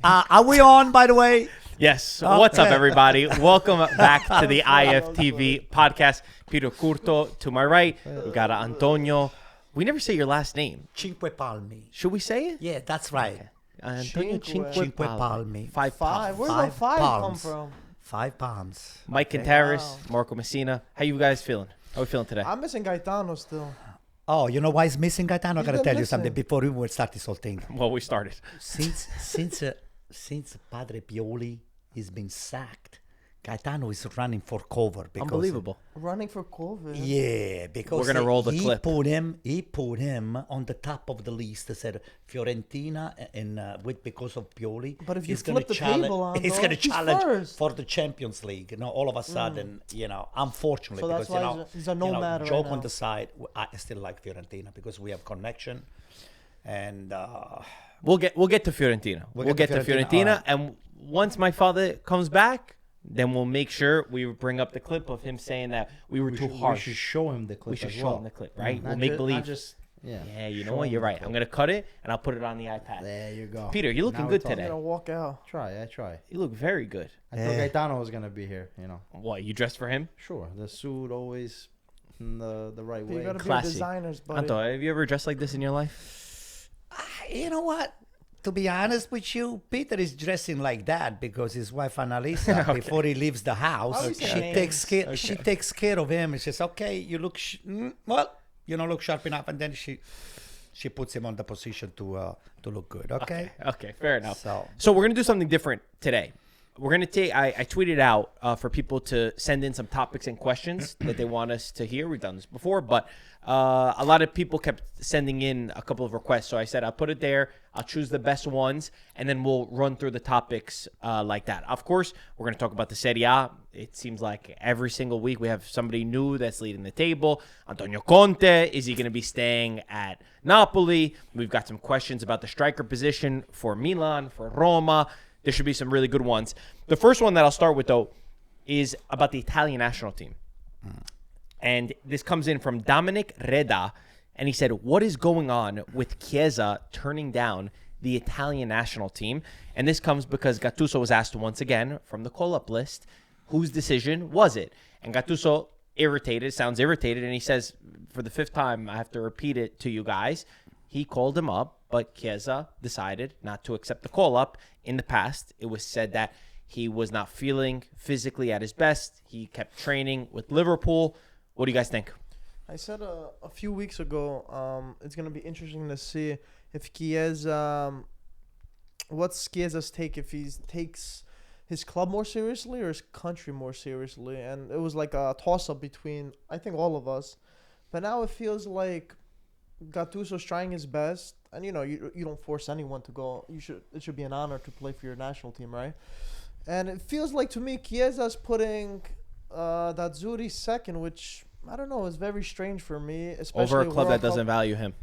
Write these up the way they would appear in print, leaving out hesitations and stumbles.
Are we on, by the way? Yes. What's up, everybody? Welcome back to the IFTV podcast. Peter Curto to my right. We got Antonio. We never say your last name. Cinque Palmi. Should we say it? Yeah, that's right. Okay. Antonio Cinque Palmi. Five palms. Where did the five come from? 5 pounds. Mike and Terrace, Marco Messina. How you guys feeling? How are we feeling today? I'm missing Gaetano still. Oh, you know why he's missing Gaetano? I He's gotta been tell you missing. something before we start this whole thing. Well, we started. Since Padre Pioli has been sacked, Gaetano is running for cover. Because, Unbelievable. Running for COVID. Yeah, because We're gonna roll the clip. He put him on the top of the list. Said Fiorentina, and because of Pioli. But if you he's gonna flip the table on, he's though, going to he's challenge first. for the Champions League. You know, all of a sudden, unfortunately, So that's because why he's a nomad right joke now. on the side, I still like Fiorentina because we have connection, and We'll get to Fiorentina. We'll get to Fiorentina, All right. and once my father comes back, then we'll make sure we bring up the clip of him saying that we were too harsh. We should show him the clip. We should as show well. him the clip, right? Not We'll make ju- believe. not just Yeah, you know show what? him You're the right. clip. I'm gonna cut it and I'll put it on the iPad. There you go. Peter, you're looking Now good we're talking. today. I'm going to walk out. I try. You look very good. I thought Gaetano was gonna be here. You know. What? You dressed for him? Sure, the suit always in the right You way. got to be Classy. designers, buddy. Anto, have you ever dressed like this in your life? you know what? To be honest with you, Peter is dressing like that because his wife Annalisa, before he leaves the house, Why we she say takes names? care. She takes care of him. And she says, "Okay, you look well. You don't look sharp enough." And then she puts him on the position to look good. Okay. Okay, fair enough. So- So we're gonna do something different today. We're gonna take. I tweeted out for people to send in some topics and questions that they want us to hear. We've done this before, but a lot of people kept sending in a couple of requests. So I said I'll put it there. I'll choose the best ones, and then we'll run through the topics like that. Of course, we're gonna talk about the Serie A. It seems like every single week we have somebody new that's leading the table. Antonio Conte, is he gonna be staying at Napoli? We've got some questions about the striker position for Milan, for Roma. There should be some really good ones. The first one that I'll start with, though, is about the Italian national team. And this comes in from Dominic Reda. And he said, what is going on with Chiesa turning down the Italian national team? And this comes because Gattuso was asked once again from the call-up list, whose decision was it? And Gattuso sounds irritated, and he says, for the 5th time, I have to repeat it to you guys, he called him up, but Chiesa decided not to accept the call-up. In the past, it was said that he was not feeling physically at his best. He kept training with Liverpool. What do you guys think? I said a few weeks ago, it's going to be interesting to see if Chiesa, what's Chiesa's take, if he takes his club more seriously or his country more seriously. And it was like a toss-up between, I think, all of us. But now it feels like Gattuso's trying his best. And, you don't force anyone to go. It should be an honor to play for your national team, right? And it feels like, to me, Chiesa's putting that Zuri second, which I don't know, is very strange for me, especially Over a club World that doesn't Cup. value him.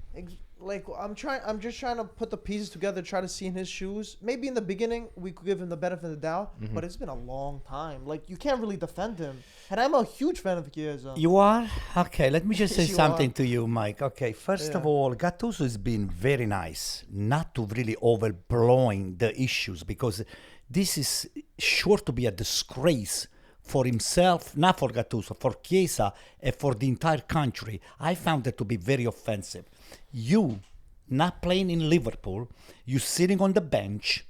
Like I'm just trying to put the pieces together, try to see in his shoes. Maybe in the beginning we could give him the benefit of the doubt, but it's been a long time. Like, you can't really defend him, and I'm a huge fan of Chiesa. You are? Okay, let me just say You something are. to you, Mike. Okay, first of all, Gattuso has been very nice not to really overblowing the issues, because this is sure to be a disgrace for himself, not for Gattuso, for Chiesa, and for the entire country. I found that to be very offensive. You not playing in Liverpool, you sitting on the bench,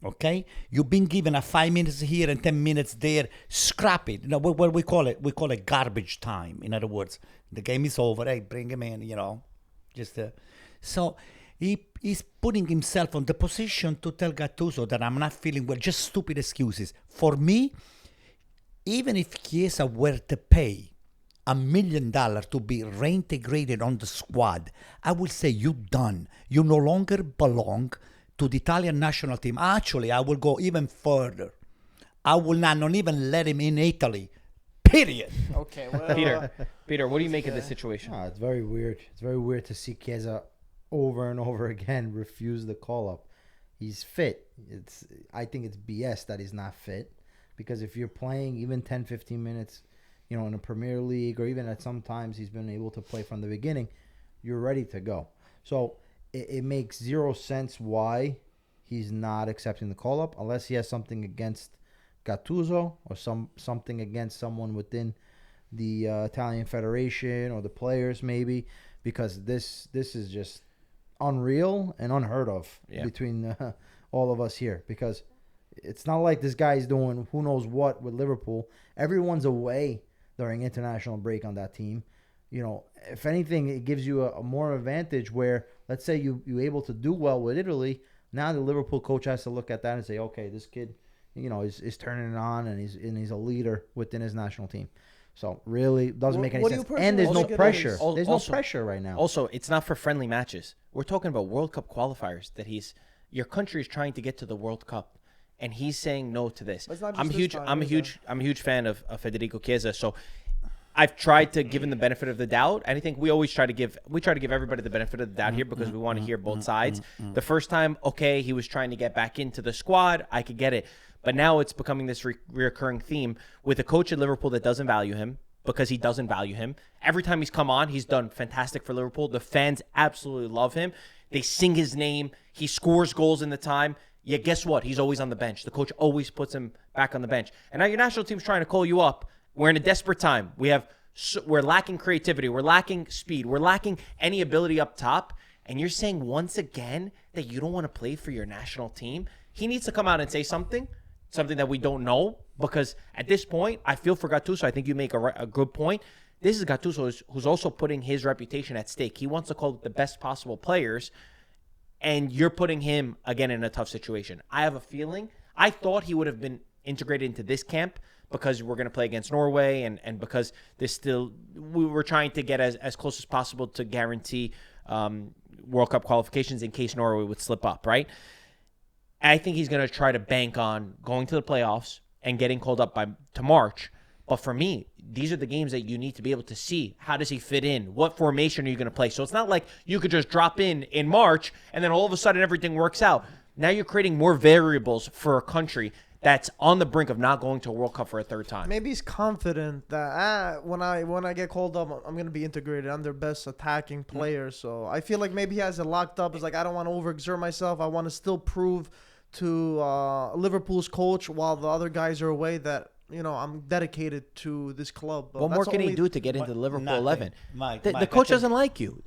okay? You've been given a 5 minutes here and 10 minutes there. Scrap it. What we call it? We call it garbage time. In other words, the game is over. Hey, bring him in. So he's putting himself on the position to tell Gattuso that I'm not feeling well. Just stupid excuses. For me, even if Chiesa were to pay $1 million to be reintegrated on the squad, I will say you're done. You no longer belong to the Italian national team. Actually, I will go even further. I will not even let him in Italy. Period. Okay, well, Peter, what do you make of this situation? Ah, it's very weird. It's very weird to see Chiesa over and over again refuse the call-up. He's fit. I think it's BS that he's not fit, because if you're playing even 10, 15 minutes, in a Premier League, or even at some times he's been able to play from the beginning, you're ready to go. So it makes zero sense why he's not accepting the call-up unless he has something against Gattuso or something against someone within the Italian Federation or the players maybe, because this is just unreal and unheard of between all of us here, because it's not like this guy's doing who knows what with Liverpool. Everyone's away during international break on that team. You know, if anything, it gives you a more advantage where, let's say you're able to do well with Italy. Now the Liverpool coach has to look at that and say, okay, this kid, you know, is turning it on, and he's a leader within his national team. So really doesn't make any sense. And there's no pressure. There's no pressure right now. Also, it's not for friendly matches. We're talking about World Cup qualifiers that your country is trying to get to the World Cup, and he's saying no to this. I'm a huge fan of Federico Chiesa. So I've tried to give him the benefit of the doubt. And I think we always try to give everybody the benefit of the doubt here, because we want to hear both sides. The first time, okay, he was trying to get back into the squad. I could get it. But now it's becoming this reoccurring theme with a coach at Liverpool that doesn't value him, because he doesn't value him. Every time he's come on, he's done fantastic for Liverpool. The fans absolutely love him. They sing his name. He scores goals in the time. Yeah, guess what? He's always on the bench. The coach always puts him back on the bench. And now your national team's trying to call you up. We're in a desperate time. We're lacking creativity. We're lacking speed. We're lacking any ability up top. And you're saying once again that you don't want to play for your national team? He needs to come out and say something that we don't know, because at this point, I feel for Gattuso. I think you make a good point. This is Gattuso who's also putting his reputation at stake. He wants to call the best possible players, and you're putting him, again, in a tough situation. I have a feeling, I thought he would have been integrated into this camp, because we're going to play against Norway, and because we were trying to get as close as possible to guarantee World Cup qualifications in case Norway would slip up, right? I think he's going to try to bank on going to the playoffs and getting called up to March. But for me, these are the games that you need to be able to see. How does he fit in? What formation are you going to play? So it's not like you could just drop in March and then all of a sudden everything works out. Now you're creating more variables for a country that's on the brink of not going to a World Cup for a third time. Maybe he's confident that when I get called up, I'm going to be integrated. I'm their best attacking player. So I feel like maybe he has it locked up. It's like, I don't want to overexert myself. I want to still prove to Liverpool's coach while the other guys are away that, you know, I'm dedicated to this club. What more can he do to get into the Liverpool 11? Mike, the coach doesn't like you.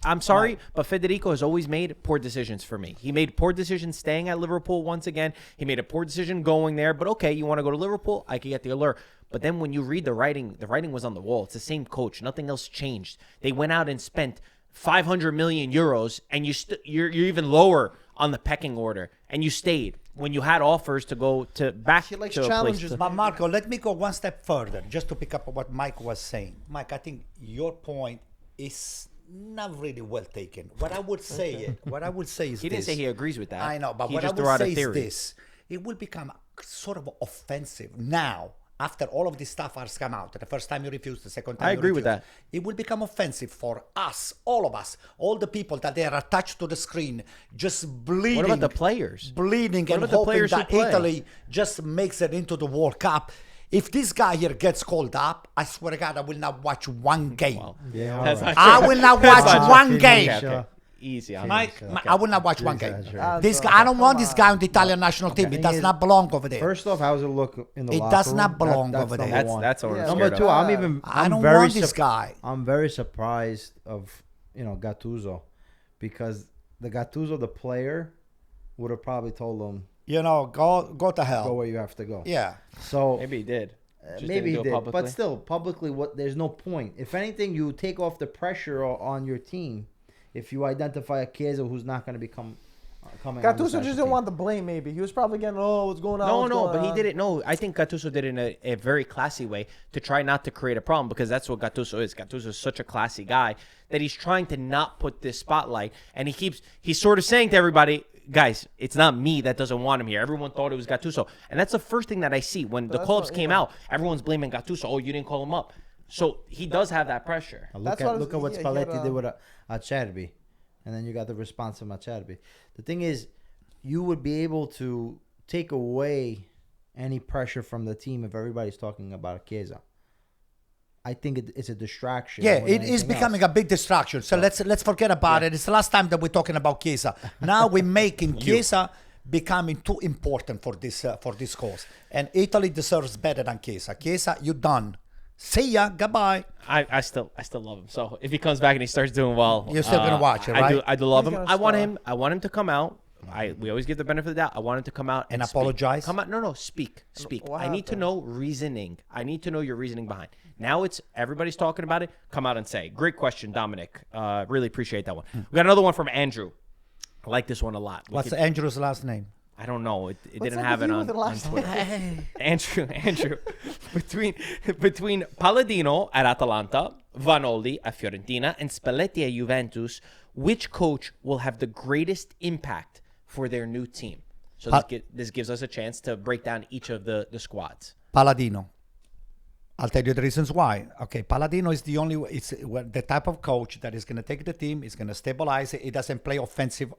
I'm sorry, but Federico has always made poor decisions for me. He made poor decisions staying at Liverpool once again. He made a poor decision going there. But okay, you want to go to Liverpool? I could get the allure. But then when you read the writing was on the wall. It's the same coach. Nothing else changed. They went out and spent 500 million euros, and you're even lower on the pecking order, and you stayed when you had offers to go to back He likes to challenges. But Marco, let me go one step further, just to pick up what Mike was saying. Mike, I think your point is not really well taken. What I would say is he didn't say he agrees with that. I know, but he what I just threw would out a say is theory. this: it will become sort of offensive now. After all of this stuff has come out, the first time you refused, the second time I you agree with refused, that. it will become offensive for us, all of us, all the people that they are attached to the screen, just bleeding. What about the players? Bleeding What and about the hoping players who that play? Italy just makes it into the World Cup. If this guy here gets called up, I swear to God, I will not watch one game. Yeah, That's all right. not true. I will not watch one game. Okay. Easy. on Mike, this. I will not watch one game. Exaggerate. This guy, I don't want this guy on the Italian national team. It Thing does is, not belong over there. First off, how's it look in the It locker does room? not belong That's over there. number one. That's what we're Yeah. scared Number of. two, I I'm don't very want this guy. I'm very surprised of Gattuso, because the Gattuso, the player, would have probably told him, You know, go to hell. go where you have to go. Yeah. So Maybe he did. Just maybe he didn't do it did, publicly. but still, publicly, there's no point. If anything, you take off the pressure on your team if you identify a Chiesa who's not going to become coming. on this Gattuso just national didn't team. want the blame. Maybe he was probably getting, what's going on? No, what's no, going but he on? did it. No, I think Gattuso did it in a very classy way to try not to create a problem, because that's what Gattuso is. Gattuso is such a classy guy that he's trying to not put this spotlight, and he's sort of saying to everybody, guys, it's not me that doesn't want him here. Everyone thought it was Gattuso, and that's the first thing that I see when the that's call-ups what- came yeah. out. Everyone's blaming Gattuso. Oh, you didn't call him up. So he does have that pressure. Now That's what look at what he had, Spalletti did with Acerbi, and then you got the response from Acerbi. The thing is, you would be able to take away any pressure from the team if everybody's talking about Chiesa. I think it's a distraction. Yeah, more it than is anything becoming else. a big distraction. So let's forget about it. It's the last time that we're talking about Chiesa. Now we're making Chiesa becoming too important for this cause. And Italy deserves better than Chiesa. Chiesa, you done. See ya. Goodbye. I still love him. So if he comes back and he starts doing well, You're still gonna watch it, right? I do love He's him. gonna I want him to come out. We always give the benefit of the doubt. I want him to come out And speak. apologize? Come out. No, speak. What I need to happened? know reasoning. I need to know your reasoning behind. Now it's everybody's talking about it. Come out and say. Great question, Dominic. Really appreciate that one. We got another one from Andrew. I like this one a lot. What's Andrew's last name? I don't know. It What's didn't up have with it you on with the last Twitter. name? Andrew, between Palladino at Atalanta, Vanoli at Fiorentina, and Spalletti at Juventus, which coach will have the greatest impact for their new team? So this gives us a chance to break down each of the squads. Palladino. I'll tell you the reasons why. Okay, Palladino is the type of coach that is going to take the team, is going to stabilize it. He doesn't play offensive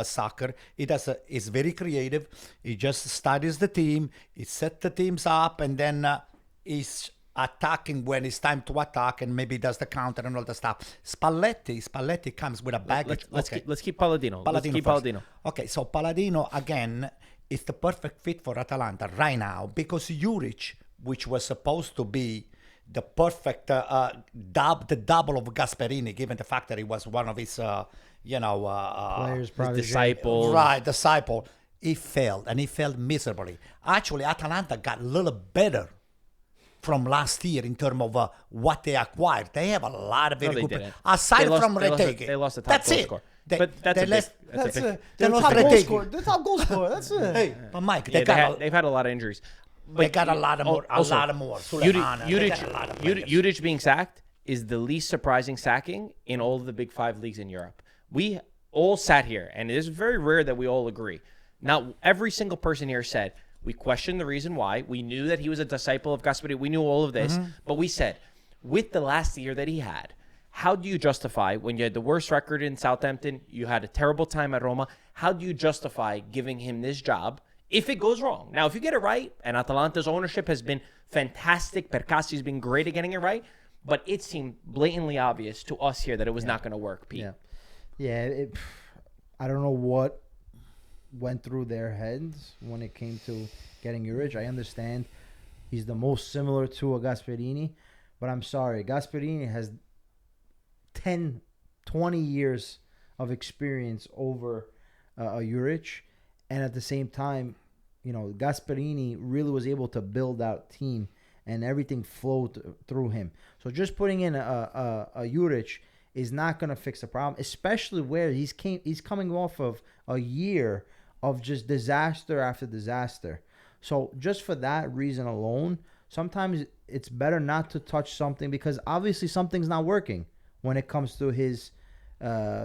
soccer. He's very creative. He just studies the team. He sets the teams up, and then he's attacking when it's time to attack, and maybe does the counter and all the stuff. Spalletti comes with a baggage. Let's keep Palladino. Let's keep first. Palladino. Okay, so Palladino again is the perfect fit for Atalanta right now because Juric, which was supposed to be the perfect the double of Gasperini, given the fact that he was one of his Players, Disciple. right, disciple. He failed, and he failed miserably. Actually, Atalanta got a little better from last year in terms of what they acquired. They have a lot of very No, they good didn't. Aside from They Retegui. lost the top That's goal it. scorer. They- But that's they a left- big. That's a big. it. They The lost top goal Retegui. scorer. The top goal scorer. That's it. Hey, but Mike, Yeah, they've had a lot of injuries. they got a lot of more. Also, a lot of more. Suleiman, they got a lot of players. Judic being sacked is the least surprising sacking in all of the big 5 leagues in Europe. We all sat here, and it is very rare that we all agree. Not every single person here said, we questioned the reason why. We knew that he was a disciple of Gasperini. We knew all of this. But we said, with the last year that he had, how do you justify when you had the worst record in Southampton, you had a terrible time at Roma, how do you justify giving him this job if it goes wrong? Now, if you get it right, and Atalanta's ownership has been fantastic, Percassi's been great at getting it right, but it seemed blatantly obvious to us here that it was not going to work, Pete. I don't know what went through their heads when it came to getting Juric. I understand he's the most similar to a Gasperini, but I'm sorry. Gasperini has 10, 20 years of experience over a Juric, and at the same time, Gasperini really was able to build out team, and everything flowed through him. So just putting in a Juric is not going to fix the problem, especially where he's coming off of a year of just disaster after disaster. So just for that reason alone, sometimes it's better not to touch something because obviously something's not working when it comes to his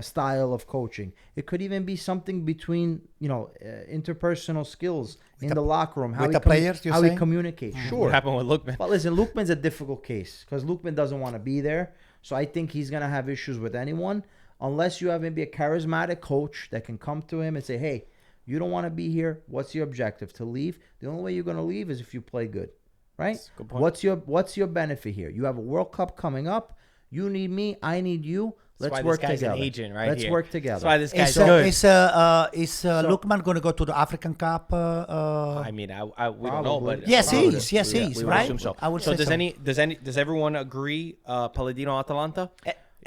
style of coaching. It could even be something between interpersonal skills in the locker room, how he communicates. Sure. What happened with Lookman? But listen, Lookman's a difficult case because Lookman doesn't want to be there. So I think he's going to have issues with anyone unless you have maybe a charismatic coach that can come to him and say, hey, you don't want to be here. What's your objective? To leave? The only way you're going to leave is if you play good, right? Good point. What's your benefit here? You have a World Cup coming up. You need me. I need you. Let's work this guy's together. An agent right Let's here. work together. That's why this guy's Is good. Lookman going to go to the African Cup? I mean, we don't know, but Yes, he probably. is. Yes, he is. We would Right? assume so. I would So say does everyone agree? Palladino Atalanta.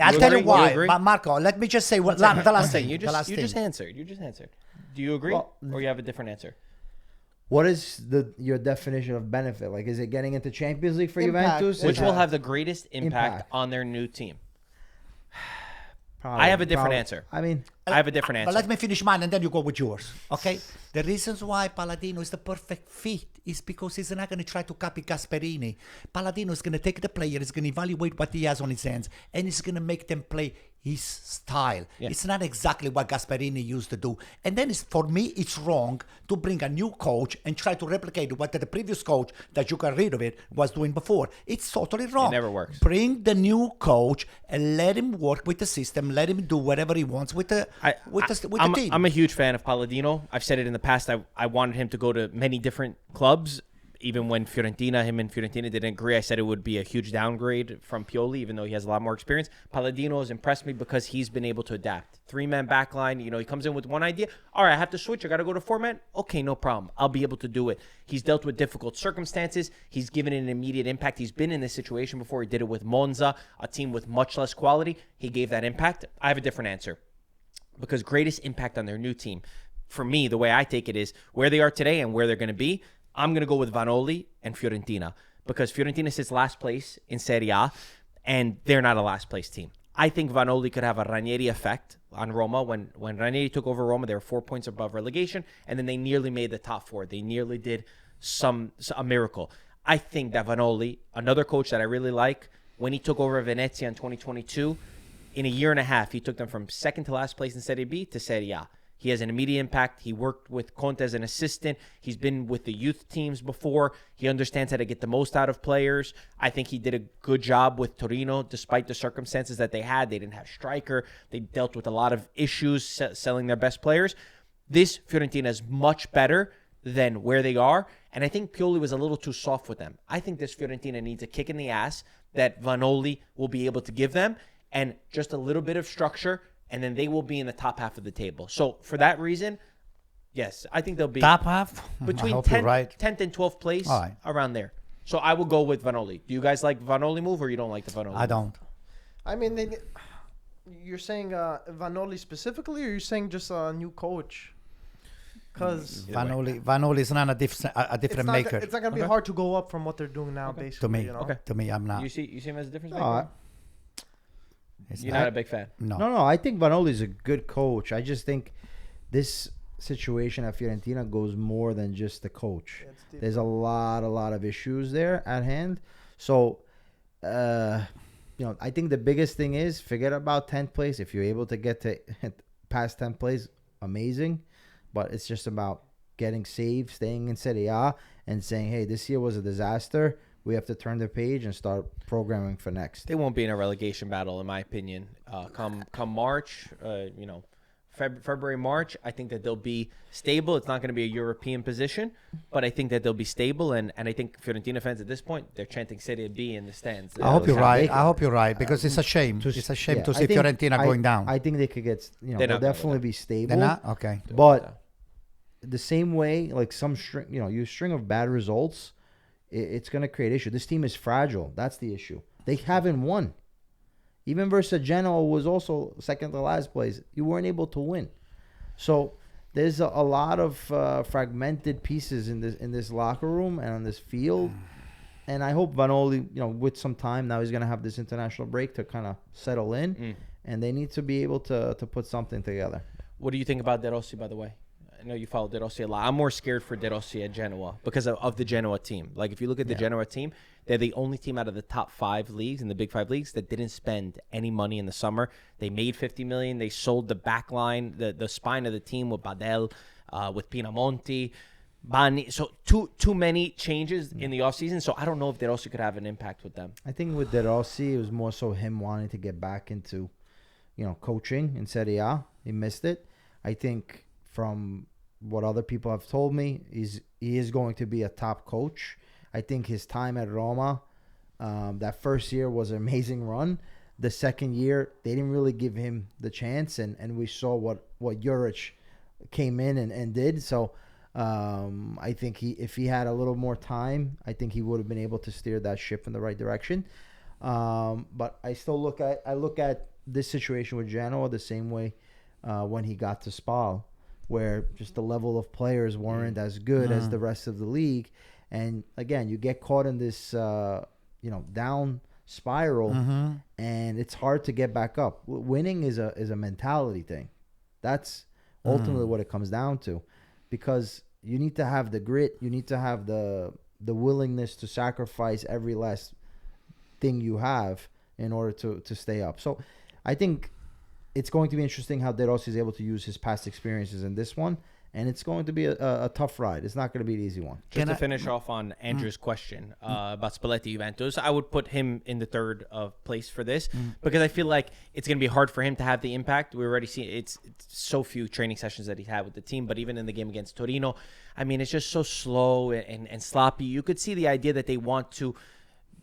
I'll You tell you agree? why. You agree? Marco, let me just say the last thing. You the last just thing. answered. You just answered. Do you agree, or you have a different answer? What is your definition of benefit? Like, is it getting into Champions League for Impact. Juventus? Which will have the greatest impact on their new team? I have a different answer. I mean, I have a different answer. But let me finish mine and then you go with yours. Okay? The reasons why Palladino is the perfect fit is because he's not going to try to copy Gasperini. Palladino is going to take the player, he's going to evaluate what he has on his hands, and he's going to make them play his style. Yeah. It's not exactly what Gasperini used to do. And then for me, it's wrong to bring a new coach and try to replicate what the previous coach that you got rid of it was doing before. It's totally wrong. It never works. Bring the new coach and let him work with the system. Let him do whatever he wants with the team. I'm a huge fan of Palladino. I've said it in the past. I wanted him to go to many different clubs. even when him and Fiorentina didn't agree, I said it would be a huge downgrade from Pioli, even though he has a lot more experience. Palladino has impressed me because he's been able to adapt. 3-man backline, he comes in with one idea. All right, I have to switch. I got to go to 4-man. Okay, no problem. I'll be able to do it. He's dealt with difficult circumstances. He's given an immediate impact. He's been in this situation before. He did it with Monza, a team with much less quality. He gave that impact. I have a different answer because greatest impact on their new team. For me, the way I take it is where they are today and where they're going to be. I'm going to go with Vanoli and Fiorentina because Fiorentina sits last place in Serie A, and they're not a last place team. I think Vanoli could have a Ranieri effect on Roma. When Ranieri took over Roma, they were 4 points above relegation, and then they nearly made the top 4. They nearly did a miracle. I think that Vanoli, another coach that I really like, when he took over Venezia in 2022, in a year and a half, he took them from second to last place in Serie B to Serie A. He has an immediate impact. He worked with Conte as an assistant. He's been with the youth teams before. He understands how to get the most out of players. I think he did a good job with Torino, despite the circumstances that they had. They didn't have striker. They dealt with a lot of issues selling their best players. This Fiorentina is much better than where they are, and I think Pioli was a little too soft with them. I think this Fiorentina needs a kick in the ass that Vanoli will be able to give them, and just a little bit of structure, and then they will be in the top half of the table. So for that reason, yes, I think they'll be top half between 10th and 12th place, around there. So I will go with Vanoli. Do you guys like Vanoli move, or you don't like the Vanoli? I don't. I mean, you're saying Vanoli specifically, or you're saying just a new coach? Because Vanoli is not a different maker. It's not gonna be hard to go up from what they're doing now, basically. To me, I'm not. You see him as a difference maker? You're not a big fan. No. I think Vanoli is a good coach. I just think this situation at Fiorentina goes more than just the coach. There's a lot of issues there at hand. So, I think the biggest thing is forget about 10th place. If you're able to get to past 10th place, amazing. But it's just about getting saved, staying in Serie A, and saying, hey, this year was a disaster. We have to turn the page and start programming for next. They won't be in a relegation battle, in my opinion. Come March, February, March, I think that they'll be stable. It's not going to be a European position, but I think that they'll be stable. And I think Fiorentina fans at this point, they're chanting Serie B in the stands. I hope you're right. Because it's a shame. It's a shame to see Fiorentina going down. I think they could get, they'll definitely be stable. They're not? Okay. But the same way, like some string, you string of bad results, it's going to create issue. This team is fragile. That's the issue. They haven't won. Even versus Genoa was also second to last place. You weren't able to win. So there's a lot of fragmented pieces in this locker room and on this field. And I hope Vanoli, with some time, now he's going to have this international break to kind of settle in. And they need to be able to put something together. What do you think about De Rossi, by the way? I know you follow De Rossi a lot. I'm more scared for De Rossi at Genoa because of the Genoa team. Like, if you look at the Genoa team, they're the only team out of the top 5 leagues in the big 5 leagues that didn't spend any money in the summer. They made $50 million. They sold the back line, the spine of the team with Badel, with Pinamonti, Bani. So too many changes in the offseason. So I don't know if De Rossi could have an impact with them. I think with De Rossi, it was more so him wanting to get back into, coaching in Serie A. He missed it. I think from what other people have told me, he is going to be a top coach. I think his time at Roma, that first year was an amazing run. The second year, they didn't really give him the chance, and we saw what Juric came in and did. So I think if he had a little more time, I think he would have been able to steer that ship in the right direction. But I still look at this situation with Genoa the same way when he got to Spal, where just the level of players weren't as good as the rest of the league. And again, you get caught in this, down spiral, and it's hard to get back up. Winning is a mentality thing. That's ultimately what it comes down to, because you need to have the grit. You need to have the willingness to sacrifice every last thing you have in order to stay up. So I think it's going to be interesting how De Rossi is able to use his past experiences in this one and it's going to be a tough ride. It's not going to be an easy one. Just to finish off on Andrew's question about Spalletti Juventus, I would put him in the third place for this because I feel like it's going to be hard for him to have the impact. We already see it's so few training sessions that he's had with the team, but even in the game against Torino, I mean, it's just so slow and sloppy. You could see the idea that they want to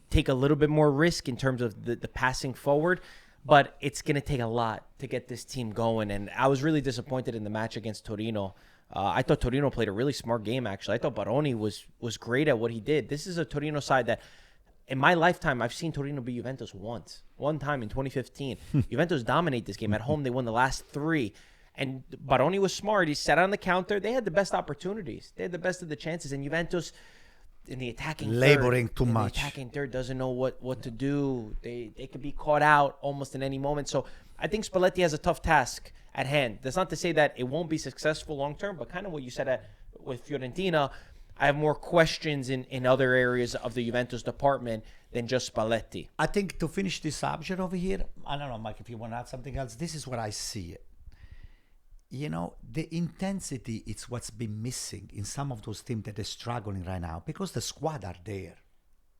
take a little bit more risk in terms of the passing forward, but it's going to take a lot to get this team going. And I was really disappointed in the match against Torino. I thought Torino played a really smart game, actually. I thought Baroni was great at what he did. This is a Torino side that, in my lifetime, I've seen Torino beat Juventus one time in 2015. Juventus dominate this game. At home, they won the last 3. And Baroni was smart. He sat on the counter. They had the best opportunities. They had the best of the chances. And Juventus, in the attacking laboring third, too much. The attacking third doesn't know what to do. They could be caught out almost in any moment. So I think Spalletti has a tough task at hand. That's not to say that it won't be successful long term, but kind of what you said with Fiorentina, I have more questions in other areas of the Juventus department than just Spalletti. I think to finish this subject over here, I don't know, Mike, if you want to add something else, this is what I see it. You know, the intensity, it's what's been missing in some of those teams that are struggling right now because the squad are there.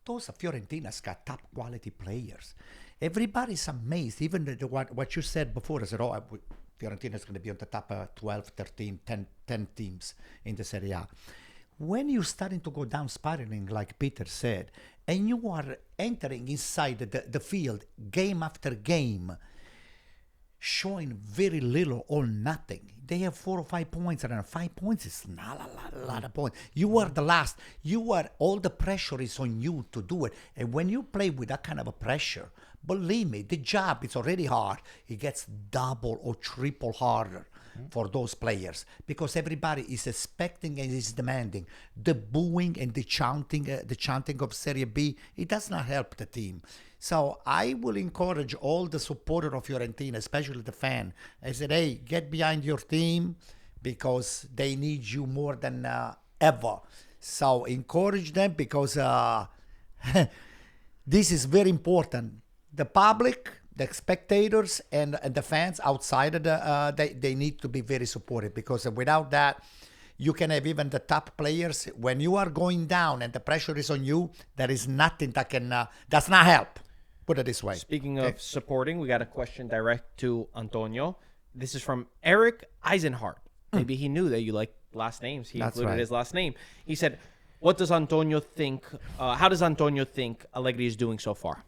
Those Fiorentina's got top quality players. Everybody's amazed. Even what you said before, I said, Fiorentina's going to be on the top 12, 13, 10 teams in the Serie A. When you're starting to go down spiraling, like Peter said, and you are entering inside the field game after game, showing very little or nothing. They have 4 or 5 points, and 5 points is not a lot of points. You are the last. All the pressure is on you to do it. And when you play with that kind of a pressure, believe me, the job is already hard. It gets double or triple harder for those players because everybody is expecting and is demanding. The booing and the chanting of Serie B, it does not help the team. So I will encourage all the supporters of Fiorentina, especially the fan. I said, hey, get behind your team because they need you more than ever. So encourage them because this is very important. The public, the spectators, and the fans outside of they need to be very supportive because without that, you can have even the top players. When you are going down and the pressure is on you, there is nothing that does not help. Put it this way. Speaking of supporting, we got a question direct to Antonio. This is from Eric Eisenhart. Maybe he knew that you like last names. He included his last name. He said, "What does Antonio think? How does Antonio think Allegri is doing so far?"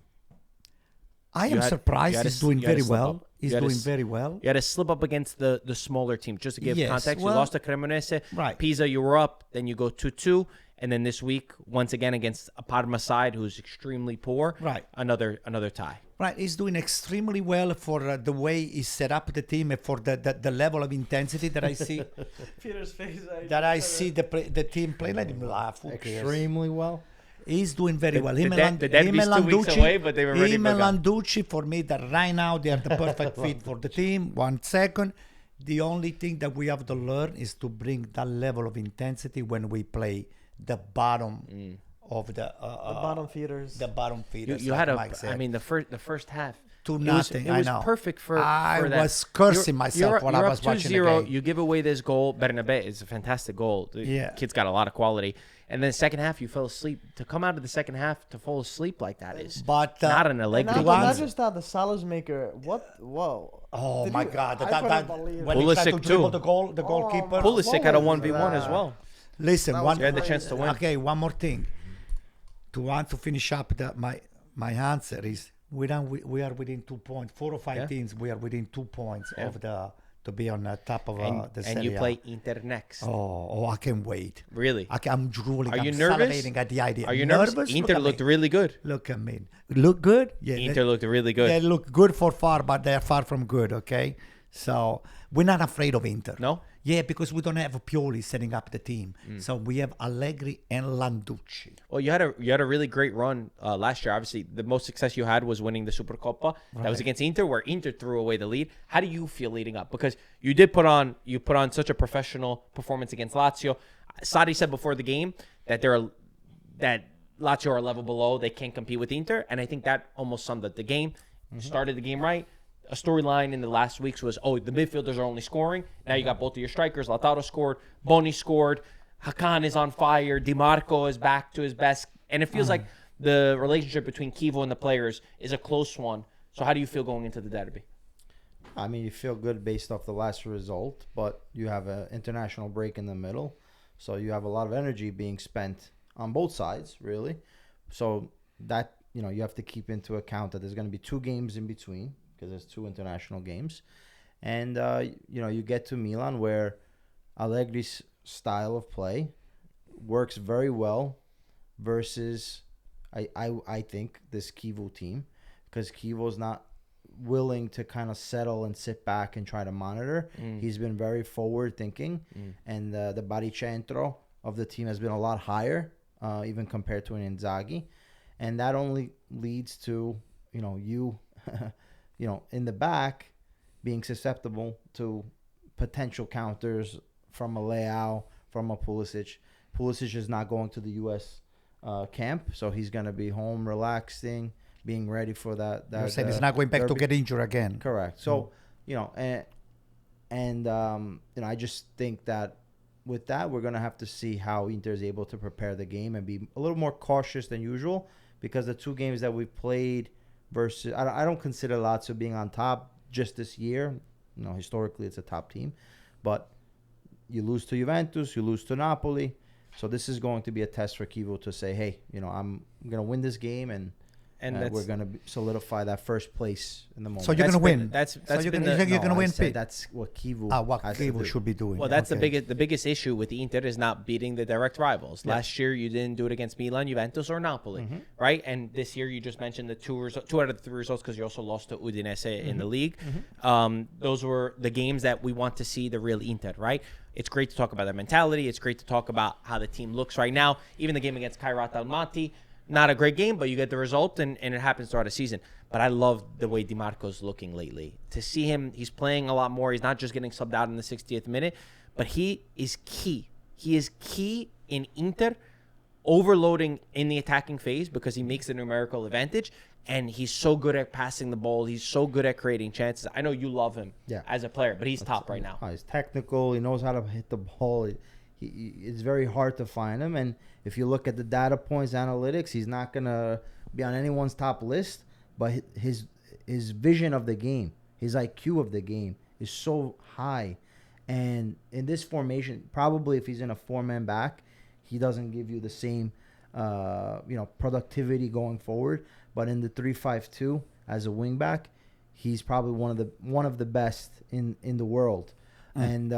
I am surprised. He's doing very well. He's doing very well. You had to slip up against the smaller team. Just to give context, you lost to Cremonese. Right. Pisa, you were up. Then you go 2-2. And then this week, once again, against a Parma side who's extremely poor. Right. Another tie. Right. He's doing extremely well for the way he set up the team and for the level of intensity that I see. Peter's face. I see the team play. Let him laugh. Extremely well. He's doing very well. The deadbeat's 2 weeks away, but they were ready to go. Landucci, for me, that right now they are the perfect fit for the team. 1 second. The only thing that we have to learn is to bring that level of intensity when we play the bottom of the bottom feeders. The bottom feeders. You had the first half. 2-0. It was perfect for I that. was cursing myself when I was watching the game. You give away this goal. Bernabe is a fantastic goal. The kid's got a lot of quality. And then second half, you fell asleep. To come out of the second half to fall asleep like that is not an Allegri. Not just that, the Salas maker. What? Whoa. Oh, my God. When he tried to dribble the goalkeeper. Pulisic had a 1v1 as well. Listen, you had the chance to win. Okay, one more thing. To finish up my answer is we are within 2 points. 4 or 5 teams, we are within 2 points of to be on the top of the Serie A. And you play Inter next. Oh, I can't wait. Really? I'm drooling. Are you I'm nervous? salivating at the idea. Are you nervous? Inter looked really good. Look at me. Look good? Yeah. Inter looked really good. They look good for far, but they're far from good, okay? So we're not afraid of Inter. No? Yeah, because we don't have Pioli setting up the team. So we have Allegri and Landucci. Well, you had a really great run last year. Obviously, the most success you had was winning the Supercoppa. Right. That was against Inter, where Inter threw away the lead. How do you feel leading up? Because you put on such a professional performance against Lazio. Sarri said before the game that Lazio are a level below. They can't compete with Inter, and I think that almost summed up the game. Started the game right. a storyline in the last weeks was, the midfielders are only scoring. Now you got both of your strikers. Lautaro scored. Boni scored. Hakan is on fire. DiMarco is back to his best. And it feels like the relationship between Kivo and the players is a close one. So how do you feel going into the derby? I mean, you feel good based off the last result, but you have an international break in the middle. So you have a lot of energy being spent on both sides, really. So that, you have to keep into account that there's going to be 2 games in between because there's 2 international games. And, you get to Milan where Allegri's style of play works very well versus, I think, this Kivu team, because Kivu's not willing to kind of settle and sit back and try to monitor. He's been very forward thinking, and the baricentro of the team has been a lot higher, even compared to an Inzaghi, and that only leads to you in the back being susceptible to potential counters from a Leao, from a Pulisic. Pulisic is not going to the U.S. Camp, so he's going to be home relaxing, being ready for that. You're saying he's not going back to get injured again. Correct. So, I just think that with that, we're going to have to see how Inter is able to prepare the game and be a little more cautious than usual, because the 2 games that we've played versus, I don't consider Lazio being on top just this year. Historically it's a top team, but you lose to Juventus, you lose to Napoli. So this is going to be a test for Kivu to say, hey, I'm going to win this game, and we're going to solidify that first place in the moment. So you're going to win. You're going to win. That's what Kivu should be doing. Well, that's the biggest issue with the Inter is not beating the direct rivals. Yeah. Last year you didn't do it against Milan, Juventus, or Napoli, right? And this year you just mentioned the 2 out of the 3 results because you also lost to Udinese in the league. Those were the games that we want to see the real Inter, right? It's great to talk about their mentality. It's great to talk about how the team looks right now. Even the game against Kairat Almaty, not a great game, but you get the result, and it happens throughout the season. But I love the way DiMarco's looking lately. To see him, he's playing a lot more. He's not just getting subbed out in the 60th minute, but he is key. He is key in Inter overloading in the attacking phase because he makes the numerical advantage, and he's so good at passing the ball. He's so good at creating chances. I know you love him as a player, but he's top right now. He's technical. He knows how to hit the ball. It's very hard to find him, and if you look at the data points, analytics, he's not going to be on anyone's top list, but his vision of the game, his IQ of the game is so high. And in this formation, probably if he's in a 4-man back, he doesn't give you the same productivity going forward. But in the 3-5-2 as a wing back, he's probably one of the best in the world. And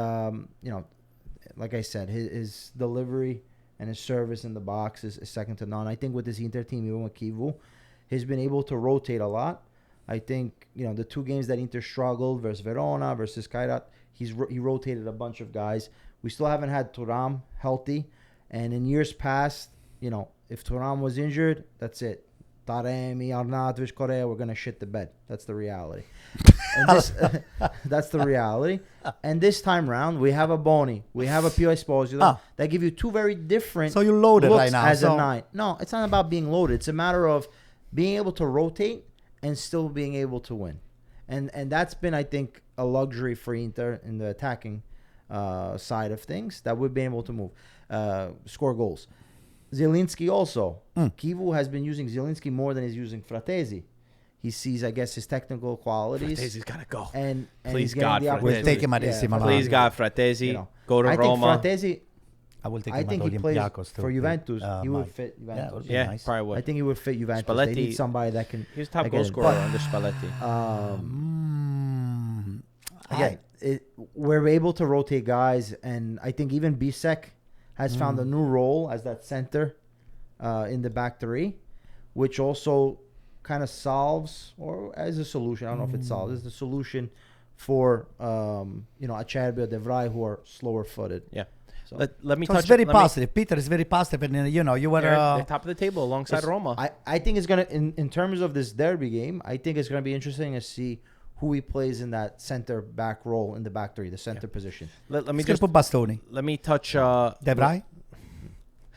like I said, his delivery and his service in the box is second to none. I think with this Inter team, even with Kivu, he's been able to rotate a lot. I think, the 2 games that Inter struggled versus Verona, versus Kairat, he rotated a bunch of guys. We still haven't had Thuram healthy. And in years past, if Thuram was injured, that's it. Taremi, Arnautovic, Correa, we're going to shit the bed. That's the reality. That's the reality. And this time round, we have a Boni. We have a Pio Esposito. That give you 2 very different So you're loaded looks right now. as a 9. No, it's not about being loaded. It's a matter of being able to rotate and still being able to win. And that's been, I think, a luxury for Inter in the attacking side of things, that we've been able to move, score goals. Zielinski also. Kivu has been using Zielinski more than he's using Fratesi. He sees, I guess, his technical qualities. Fratesi's got to go. And please God, Fratesi. We'll take him at AC Milan. Please God, Fratesi. Go to I Roma. think Fratesi, I will take him I think at he plays Olympiacos too. for Juventus. He would fit Yeah, Juventus. it would be Yeah, nice. probably would. I think he would fit Juventus. Spalletti, They need somebody that can. He was top that goal can- scorer under Spalletti. Again, we're able to rotate guys, and I think even Bisek has found a new role as that center in the back 3, which also kind of solves, or as a solution, I don't know if it solves, is the solution for Acerbi or De Vrij, who are slower footed. Yeah. So, Let me So touch. it's very positive. Peter is very positive, and you were. They're top of the table alongside Roma. I think it's gonna in terms of this derby game, I think it's gonna be interesting to see who he plays in that center back role in the back 3, the center position. Let me He's just gonna put Bastoni. let me touch. De Vrij?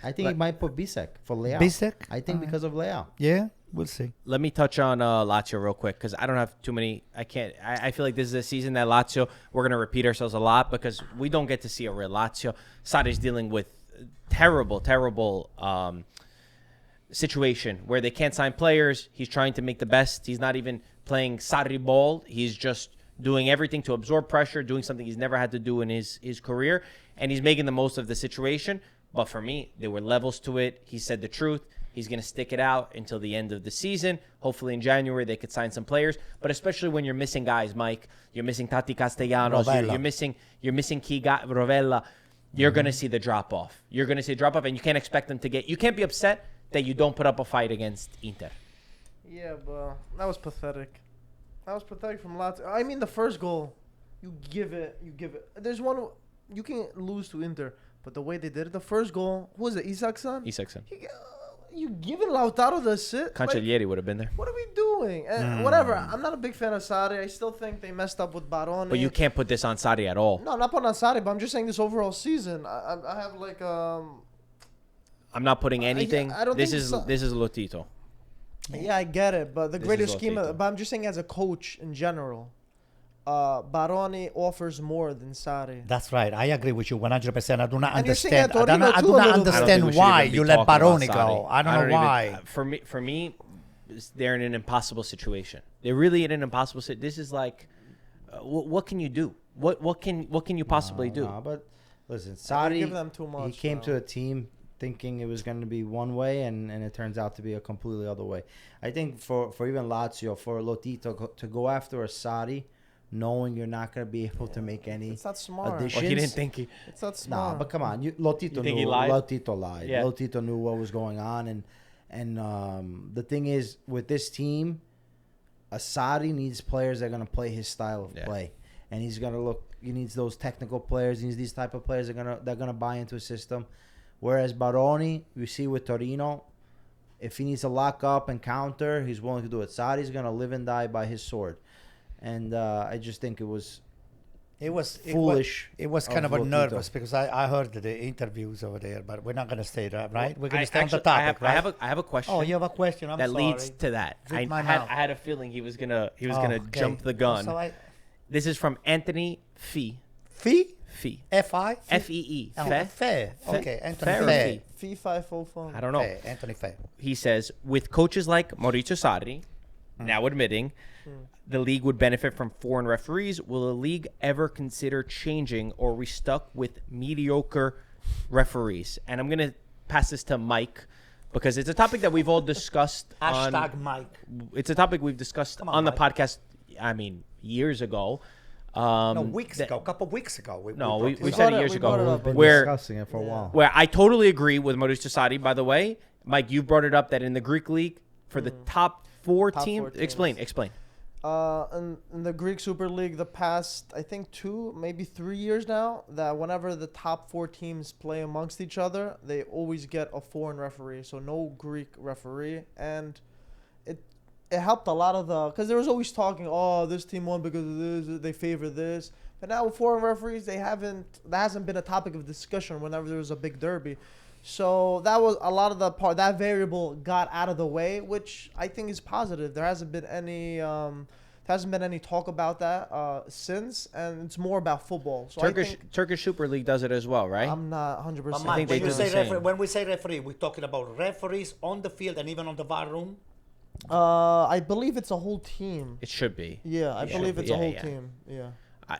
I think he might put Bisek for Leao. Bisek? I think because of Leao. Yeah. We'll see. Let me touch on Lazio real quick because I don't have too many. I feel like this is a season that Lazio, we're going to repeat ourselves a lot because we don't get to see a real Lazio. Sarri's dealing with terrible situation where they can't sign players. He's trying to make the best. He's not even playing Sarri ball. He's just doing everything to absorb pressure, doing something he's never had to do in his career, and he's making the most of the situation. But for me, there were levels to it. He said the truth. He's going to stick it out until the end of the season. Hopefully in January they could sign some players. But especially when you're missing guys, Mike, you're missing Tati Castellanos, you're missing key guy, Rovella, you're going to see the drop-off. You're going to see a drop-off, and you can't expect them to get – you can't be upset that you don't put up a fight against Inter. Yeah, but that was pathetic. That was pathetic from Lazio. I mean, the first goal, you give it. There's one – you can lose to Inter, but the way they did it, the first goal, who was it, Isakson? You giving Lautaro the assist? Cancellieri would have been there. What are we doing? And whatever. I'm not a big fan of Sarri. I still think they messed up with Baroni. But you can't put this on Sarri at all. No, I'm not putting on Sarri, but I'm just saying this overall season. I have like I'm not putting anything. I don't this think is Lotito. Yeah, I get it, but the greater scheme. Lotito. But I'm just saying as a coach in general, Baroni offers more than Sarri. That's right. I agree with you 100%. I do not And you're saying understand. that Torino I too do a not little bit. understand why you let Baroni go. I don't know why. For me, they're in an impossible situation. They're really in an impossible situation. This is like, what can you do? What can you possibly do? But listen, I give Sarri, them too much, he came though. to a team thinking it was going to be one way, and it turns out to be a completely other way. I think for even Lazio, for Lotito to go after a Sarri, knowing you're not going to be able to make any It's not smart. additions. Well, he didn't think he. It's not Nah, smart. but come on, Lotito think knew. he lied? Lotito lied. Yeah. Lotito knew what was going on, and the thing is, with this team, Sarri needs players that are going to play his style of play, and he's going to look. He needs those technical players. He needs these type of players that are gonna buy into a system. Whereas Baroni, you see with Torino, if he needs to lock up and counter, he's willing to do it. Sarri's going to live and die by his sword. And I just think it was foolish. It was kind of Lotito. nervous because I heard the interviews over there, but we're not going to stay there, right? We're going to stay on the topic, right? I have a question. Oh, you have a question? I'm that sorry. leads to that. Zip I mine had out. I had a feeling he was gonna Okay. jump the gun. So This is from Anthony Fee. Fee? Fee. F-I? F-E-E. Oh, Fe? Fair. Okay, Anthony Fair or Fair. Fee? FIFA full phone. I don't know. Fair. Anthony Fair. He says, with coaches like Maurizio Sarri, now admitting, the league would benefit from foreign referees. Will the league ever consider changing, or are we stuck with mediocre referees? And I'm going to pass this to Mike because it's a topic that we've all discussed. Hashtag Mike. It's a topic we've discussed on, on the Mike. podcast, years ago. Weeks ago. A couple weeks ago. We said it years we brought it ago. up. We've been Where discussing it for a while. where I totally agree with Maurizio Sarri, by the way. Mike, you brought it up that in the Greek league, for the top four Top teams. four teams. Explain. In the Greek Super League, the past, I think 2, maybe 3 years now, that whenever the top 4 teams play amongst each other, they always get a foreign referee, so no Greek referee. And it helped a lot of because there was always talking, this team won because of this, they favor this. But now with foreign referees, that hasn't been a topic of discussion whenever there was a big derby. So that was a lot of that variable got out of the way, which I think is positive. There hasn't been any talk about that since, and it's more about football. So Turkish Super League does it as well, right? I'm not 100%. I think they do the same. When we say referee, we're talking about referees on the field and even on the VAR room. I believe it's a whole team. It should be. Yeah, I believe it's a whole yeah. team. Yeah.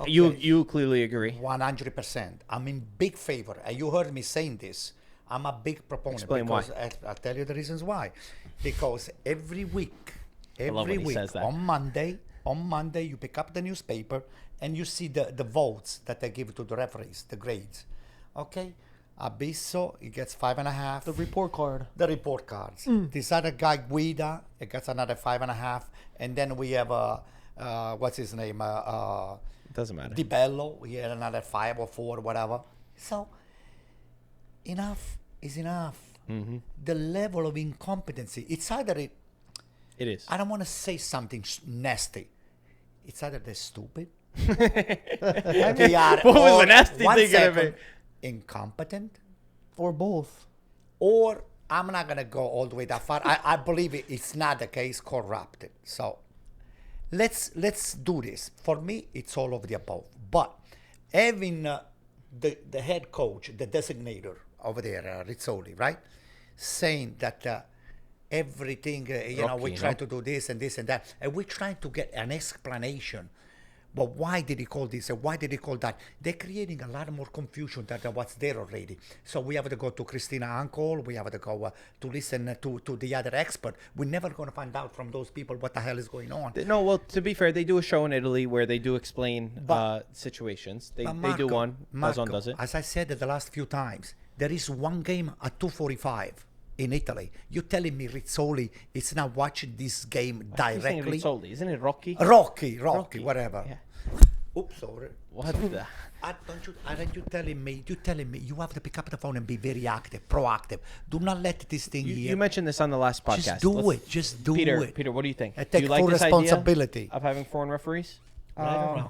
Okay. You clearly agree. 100%. I'm in big favor. And you heard me saying this. I'm a big proponent. Explain why. I'll tell you the reasons why. Because every week, love when he says that. on Monday, you pick up the newspaper and you see the votes that they give to the referees, the grades. Okay? Abisso, he gets 5.5. The report card. The report cards. This other guy, Guida, he gets another 5.5. And then we have, what's his name? Doesn't matter. Di Bello, he had another 5 or 4, whatever. So, enough is enough. Mm-hmm. The level of incompetency, it's either, It is. I don't want to say something nasty. It's either they're stupid. What They are was the nasty one thing gonna second, be? incompetent, Or both. or I'm not gonna go all the way that far. I believe it's not the case. Corrupted. So let's do this. For me, it's all of the above. But having the head coach, the designator over there, Rizzoli, right, saying that everything, we try to do this and this and that, and we're trying to get an explanation. But why did he call this? And why did he call that? They're creating a lot more confusion than what's there already. So we have to go to Christina Uncle. We have to go to listen to the other expert. We're never going to find out from those people what the hell is going on. No, well, to be fair, they do a show in Italy where they do explain situations. They do one. Marco, does it. As I said the last few times, there is one game at 2:45 in Italy. You're telling me Rizzoli is not watching this game directly? Rizzoli, isn't it Rocky? Rocky, whatever. Yeah. Oops, sorry. What the? Aren't you telling me? You're telling me you have to pick up the phone and be very active, proactive. Do not let this thing here. You mentioned this on the last podcast. Just do it. Peter, what do you think? Take do you like full this responsibility idea of having foreign referees? I've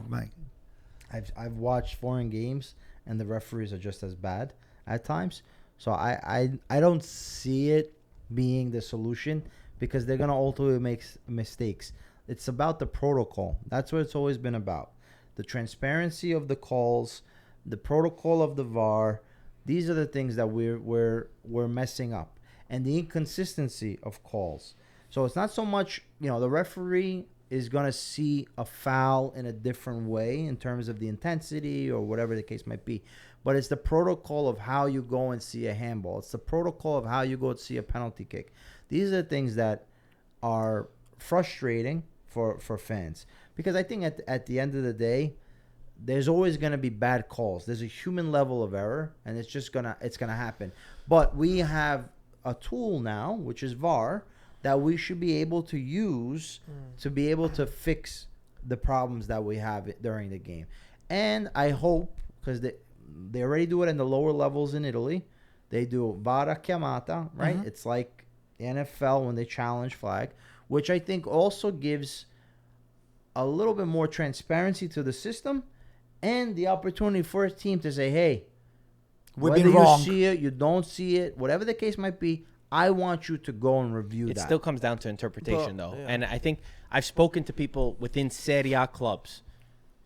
watched foreign games, and the referees are just as bad at times. So I don't see it being the solution because they're gonna ultimately make mistakes. It's about the protocol. That's what it's always been about. The transparency of the calls, the protocol of the VAR. These are the things that we're messing up, and the inconsistency of calls. So it's not so much, the referee is gonna see a foul in a different way in terms of the intensity or whatever the case might be, but it's the protocol of how you go and see a handball. It's the protocol of how you go and see a penalty kick. These are the things that are frustrating for fans, because I think at the end of the day, there's always going to be bad calls. There's a human level of error, and it's gonna happen. But we have a tool now, which is VAR, that we should be able to use to be able to fix the problems that we have during the game. And I hope, because they already do it in the lower levels in Italy, they do VAR chiamata, right? Mm-hmm. It's like the NFL when they challenge flag, which I think also gives a little bit more transparency to the system and the opportunity for a team to say, hey, whether you see it, you don't see it, whatever the case might be, I want you to go and review that. It still comes down to interpretation, though. Yeah. And I think I've spoken to people within Serie A clubs,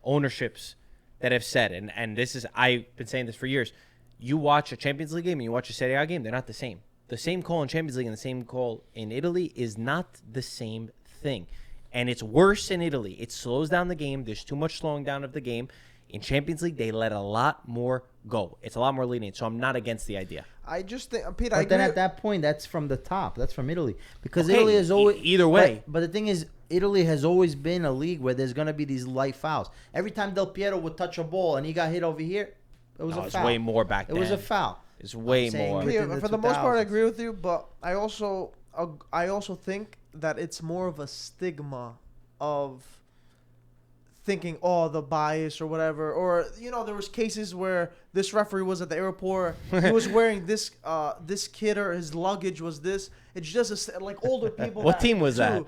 ownerships, that have said, and this is, I've been saying this for years, you watch a Champions League game and you watch a Serie A game, they're not the same. The same call in Champions League and the same call in Italy is not the same thing. And it's worse in Italy. It slows down the game. There's too much slowing down of the game. In Champions League, they let a lot more go. It's a lot more lenient, so I'm not against the idea. I just think, Peter, but then at that point, that's from the top. That's from Italy. Because Italy is always... either way. But the thing is, Italy has always been a league where there's going to be these light fouls. Every time Del Piero would touch a ball and he got hit over here, it was a foul. It was way more back then. It was a foul. It's way more. For the most part, I agree with you, but I also think that it's more of a stigma of thinking, the bias or whatever. Or, there was cases where this referee was at the airport. He was wearing this kid, or his luggage was this. It's just like older people. What team was that?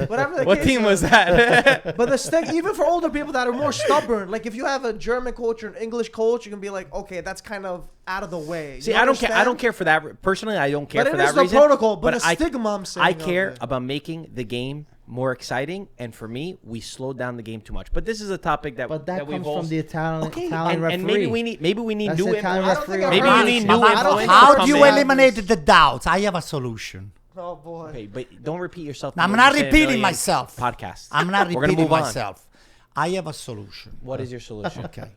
Whatever the what case team was that? But even for older people that are more stubborn, like if you have a German coach or an English coach, you can be like, okay, that's kind of out of the way. See, I don't care for that. Personally, I don't care for that reason. But it is the protocol, but the stigma I'm saying. I care about making the game more exciting, and for me, we slowed down the game too much. But this is a topic that comes from the Italian referee. And maybe we need That's new influence. Maybe we need new influence. How do you eliminate the doubts? I have a solution. Oh boy! Okay, but don't repeat yourself. I'm not repeating myself. Podcast. I'm not repeating myself. I have a solution. What is your solution? Okay.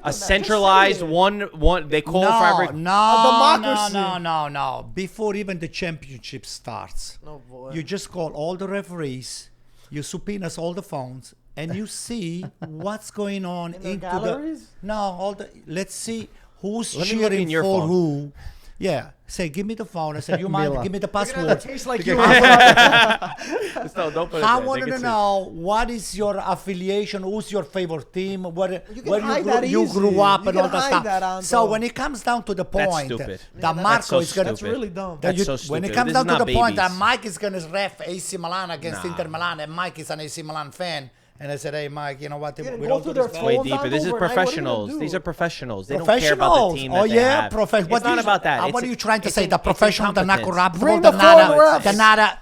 A centralized one. They call for every. No. Before even the championship starts, oh boy. You just call all the referees. You subpoena all the phones, and you see what's going on into galleries? Let's see who's cheering for phone. who. Yeah. Say, give me the phone. I said, you mind? Give me the password. Tastes like you. Don't put I wanted to know what is your affiliation, who's your favorite team, where you grew up, and all that stuff. So when it comes down to the point that Marco is going to, that's really dumb. When it comes down to the point that Mike is going to ref AC Milan against Inter Milan, and Mike is an AC Milan fan, and I said, "Hey, Mike, you know what? Yeah, We go don't through do their this." phone. Way Hold deeper. on This is over, hey, what are you gonna professionals. do? These are professionals. They don't care about the team that they have. It's not about that. What are you trying to it's say? The it's professional, they're not incompetence. corrupt. Bring They're the not. phone refs. They're not.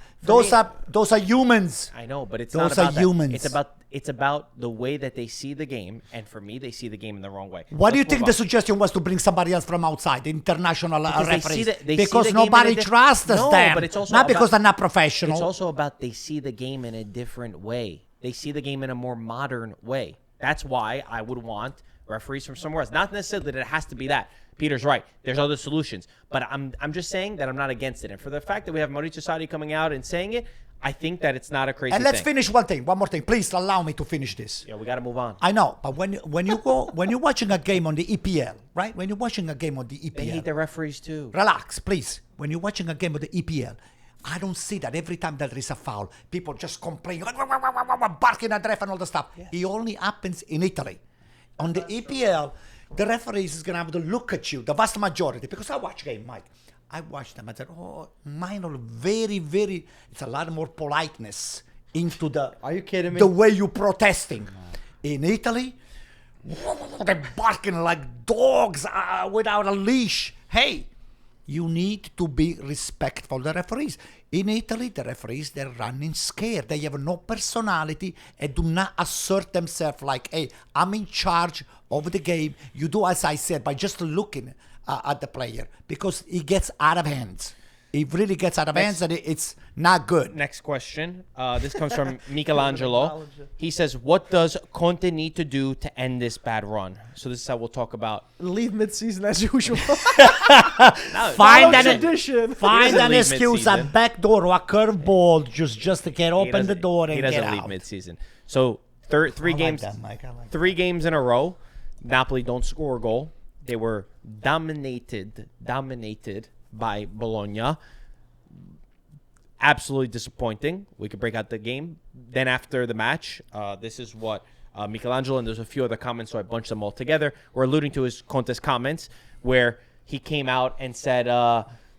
Those are humans. I know, but it's Those not about are that. humans. It's about the way that they see the game, and for me, they see the game in the wrong way. Why do you Let's think move the on. suggestion was to bring somebody else from outside, international Because they see referees? the- they see Because the game nobody in a trusts No, them. but it's also not because about- they're not professional. It's also about they see the game in a different way. They see the game in a more modern way. That's why I would want referees from somewhere else. Not necessarily that it has to be that. Peter's right. There's other solutions. But I'm just saying that I'm not against it. And for the fact that we have Maurizio Sarri coming out and saying it, I think that it's not a crazy and let's thing. finish one more thing. Please allow me to finish this. Yeah, we got to move on. I know, but when you go when you're watching a game on the EPL, right? When you're watching a game on the They EPL, hate the referees too. relax, please. When you're watching a game of the EPL, I don't see that every time that there is a foul, people just complain, barking at the ref and all the stuff. Yes. It only happens in Italy. On the EPL, the referees is going to have to look at you, the vast majority, because I watch game, Mike. I watch them. I said, oh, mine are very, very, it's a lot more politeness into the, Are you kidding me? the way you're protesting. In Italy, they're barking like dogs without a leash. Hey, you need to be respectful of the referees. In Italy, the referees, they're running scared. They have no personality and do not assert themselves like, hey, I'm in charge of the game. You do as I said by just looking at the player because it gets out of hands. It really gets out of hands and it's not good. Next question. This comes from Michelangelo. Acknowledge it. He says, what does Conte need to do to end this bad run? So this is how we'll talk about. Leave mid-season as usual. Find an, tradition. find doesn't an leave excuse, a mid-season. back door or a curveball just to get open the door and He get doesn't leave out. mid-season. So three I games, like that, Mike. I like that. 3 games in a row, Napoli don't score a goal. They were dominated by Bologna. Absolutely disappointing. We could break out the game. Then after the match, this is what Michelangelo, and there's a few other comments, so I bunched them all together. We're alluding to his Conte's comments where he came out and said,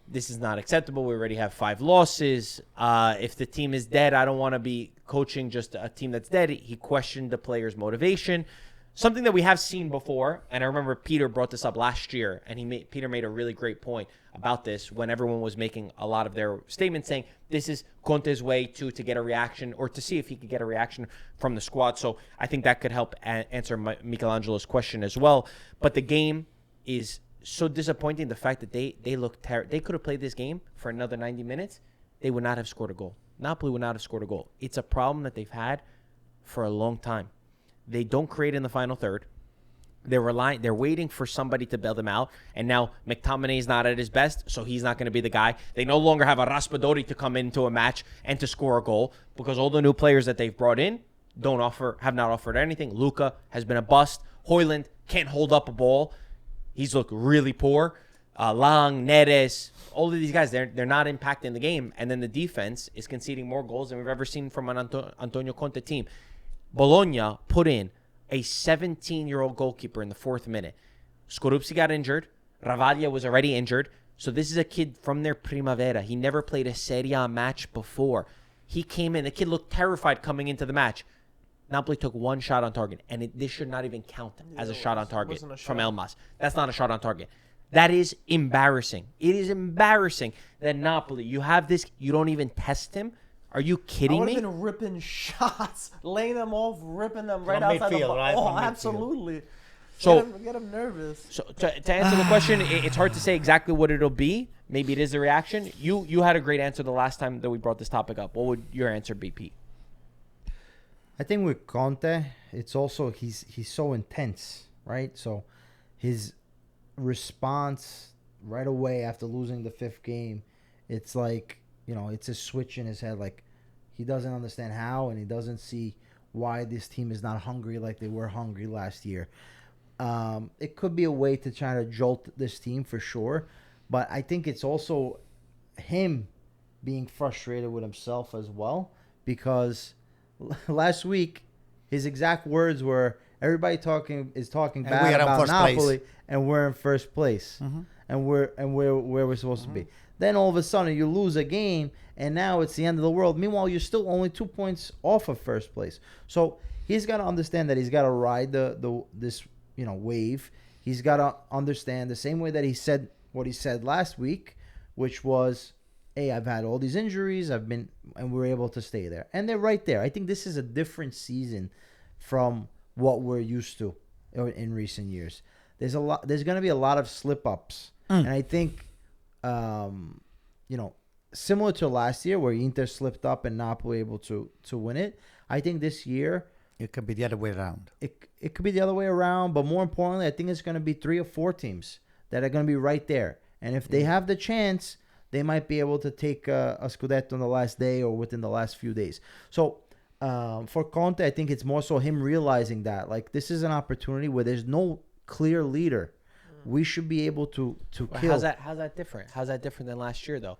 this is not acceptable. We already have 5 losses. If the team is dead, I don't want to be coaching just a team that's dead. He questioned the players' motivation. Something that we have seen before, and I remember Peter brought this up last year, and Peter made a really great point about this when everyone was making a lot of their statements saying this is Conte's way to get a reaction or to see if he could get a reaction from the squad. So I think that could help answer Michelangelo's question as well. But the game is so disappointing. The fact that they look terrible. They could have played this game for another 90 minutes. They would not have scored a goal. Napoli would not have scored a goal. It's a problem that they've had for a long time. They don't create in the final third. They're waiting for somebody to bail them out. And now McTominay is not at his best, so he's not going to be the guy. They no longer have a Raspadori to come into a match and to score a goal because all the new players that they've brought in have not offered anything. Luka has been a bust. Hoyland can't hold up a ball. He's looked really poor. Lang, Neres, all of these guys, they're not impacting the game. And then the defense is conceding more goals than we've ever seen from an Antonio Conte team. Bologna put in a 17-year-old goalkeeper in the 4th minute. Skorupski got injured. Ravaglia was already injured. So this is a kid from their Primavera. He never played a Serie A match before. He came in. The kid looked terrified coming into the match. Napoli took 1 shot on target. And this should not even count as a shot on target wasn't a from shot. Elmas. That's not a shot on target. That is embarrassing. It is embarrassing that Napoli, you have this, you don't even test him. Are you I kidding would me? have been ripping shots, laying them off, ripping them right From outside the midfield, box. right? Oh, From midfield. absolutely. So- get him nervous. So to answer the question, it's hard to say exactly what it'll be. Maybe it is the reaction. You had a great answer the last time that we brought this topic up. What would your answer be, Pete? I think with Conte, it's also he's so intense, right? So his response right away after losing the 5th game, it's like, it's a switch in his head. Like he doesn't understand how, and he doesn't see why this team is not hungry like they were hungry last year. It could be a way to try to jolt this team for sure, but I think it's also him being frustrated with himself as well because last week his exact words were everybody is talking And bad we are in about first Napoli place. and we're in first place and where we're supposed to be. Then all of a sudden you lose a game and now it's the end of the world. Meanwhile, you're still only 2 points off of first place. So he's got to understand that he's got to ride this wave. He's got to understand the same way that he said what he said last week, which was, hey, I've had all these injuries, and we're able to stay there. And they're right there. I think this is a different season from what we're used to in recent years. There's going to be a lot of slip-ups. And I think, similar to last year where Inter slipped up and Napoli able to win it, I think this year it could be the other way around. It could be the other way around, but more importantly, I think it's going to be 3 or 4 teams that are going to be right there. And if they have the chance, they might be able to take a Scudetto on the last day or within the last few days. So for Conte, I think it's more so him realizing that, like, this is an opportunity where there's no clear leader. We should be able to kill. How's that different? How's that different than last year, though?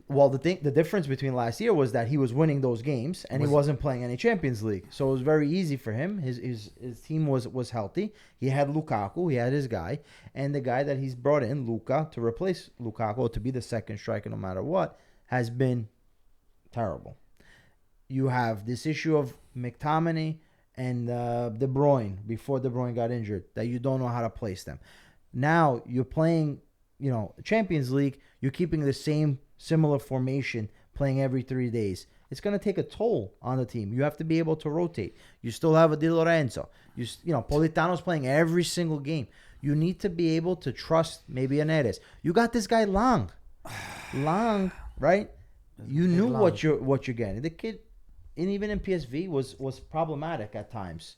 Well, the difference between last year was that he was winning those games and he wasn't playing any Champions League, so it was very easy for him. His team was healthy. He had Lukaku, he had his guy, and the guy that he's brought in, Luka, to replace Lukaku, to be the second striker no matter what, has been terrible. You have this issue of McTominay and De Bruyne before De Bruyne got injured, that you don't know how to place them. Now you're playing, Champions League. You're keeping the same similar formation, playing every 3 days. It's going to take a toll on the team. You have to be able to rotate. You still have a Di Lorenzo. Politano's playing every single game. You need to be able to trust maybe a Neres. You got this guy Lang, right? You knew what you're getting. The kid, and even in PSV, was problematic at times,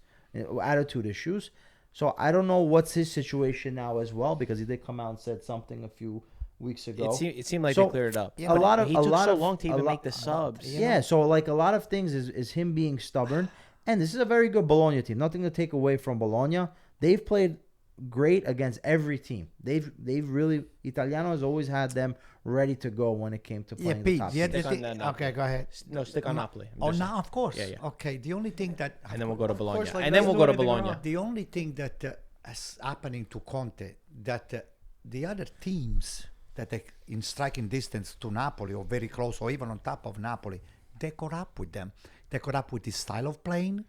attitude issues. So I don't know what's his situation now as well, because he did come out and said something a few weeks ago. It seemed like they cleared it up. Yeah, he took so long to even make the subs. Yeah, so like a lot of things is him being stubborn. And this is a very good Bologna team. Nothing to take away from Bologna. They've played great against every team. They've really, Italiano has always had them ready to go when it came to playing the top teams. Okay, go ahead. No, stick on Napoli. Now, of course. Yeah. Okay, the only thing that... And then we'll go to Bologna. Like, And then we'll go to Bologna. The only thing that is happening to Conte, that the other teams that are in striking distance to Napoli or very close or even on top of Napoli, they caught up with them. They caught up with this style of playing.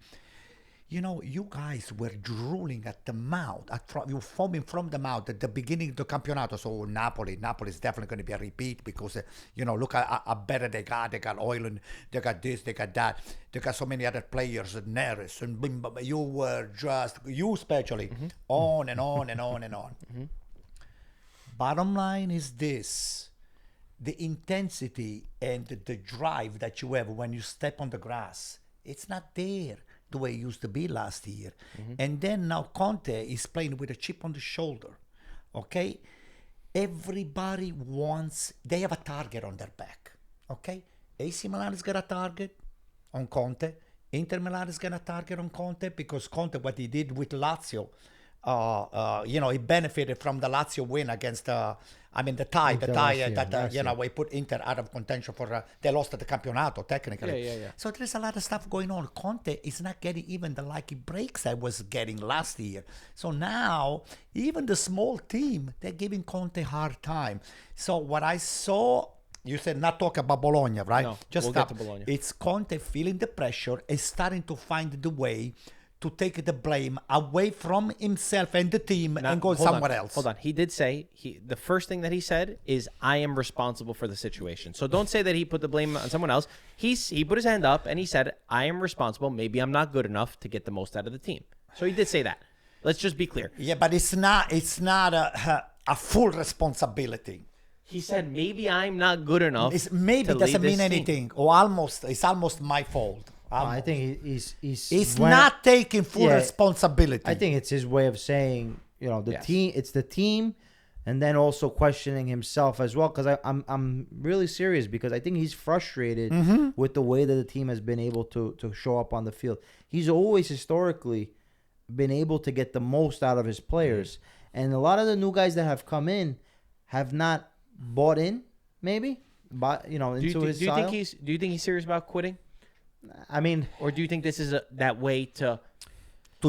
You guys were drooling at the mouth. You were foaming from the mouth at the beginning of the Campionato. So Napoli is definitely going to be a repeat because, look how better they got. They got Oilen, they got this, they got that. They got so many other players, Neres, and you were just, you especially, on and on and on and on. Bottom line is this. The intensity and the drive that you have when you step on the grass, it's not there the way it used to be last year. And then now Conte is playing with a chip on the shoulder. Okay? Everybody they have a target on their back. Okay? AC Milan has got a target on Conte. Inter Milan has got a target on Conte because Conte, what he did with Lazio, he benefited from the Lazio win against, the tie that, we put Inter out of contention for, they lost at the Campionato, technically. Yeah. So there's a lot of stuff going on. Conte is not getting even the lucky breaks I was getting last year. So now, even the small team, they're giving Conte a hard time. So what I saw, you said not talk about Bologna, right? No, Just we'll stop. get to Bologna. It's Conte feeling the pressure and starting to find the way to take the blame away from himself and the team and go somewhere else. Hold on. He did say, the first thing that he said is, I am responsible for the situation. So don't say that he put the blame on someone else. He put his hand up and he said, I am responsible. Maybe I'm not good enough to get the most out of the team. So he did say that. Let's just be clear. Yeah, but it's not a full responsibility. He said, maybe I'm not good enough. Maybe to doesn't lead mean this anything. team. Or it's almost my fault. I think he's not taking full responsibility. I think it's his way of saying, team. It's the team, and then also questioning himself as well. Because I'm really serious, because I think he's frustrated with the way that the team has been able to show up on the field. He's always historically been able to get the most out of his players, and a lot of the new guys that have come in have not bought in. Maybe, into his style. Do you think he's serious about quitting? I mean, or do you think this is that way to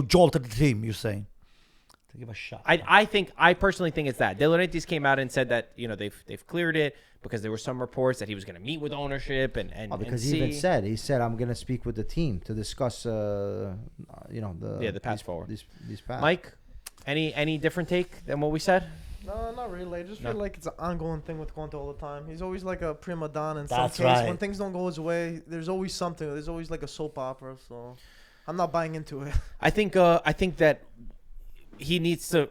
jolt the team? You're saying? to give a shot. I personally think it's that. De Laurentiis came out and said that they've cleared it because there were some reports that he was going to meet with ownership and because and he even see. said I'm going to speak with the team to discuss the path forward. These paths. Mike, any different take than what we said? No, not really. I just feel like it's an ongoing thing with Conte all the time. He's always like a prima donna in some That's case. right. When things don't go his way, there's always something. There's always like a soap opera. So I'm not buying into it. I think that he needs to.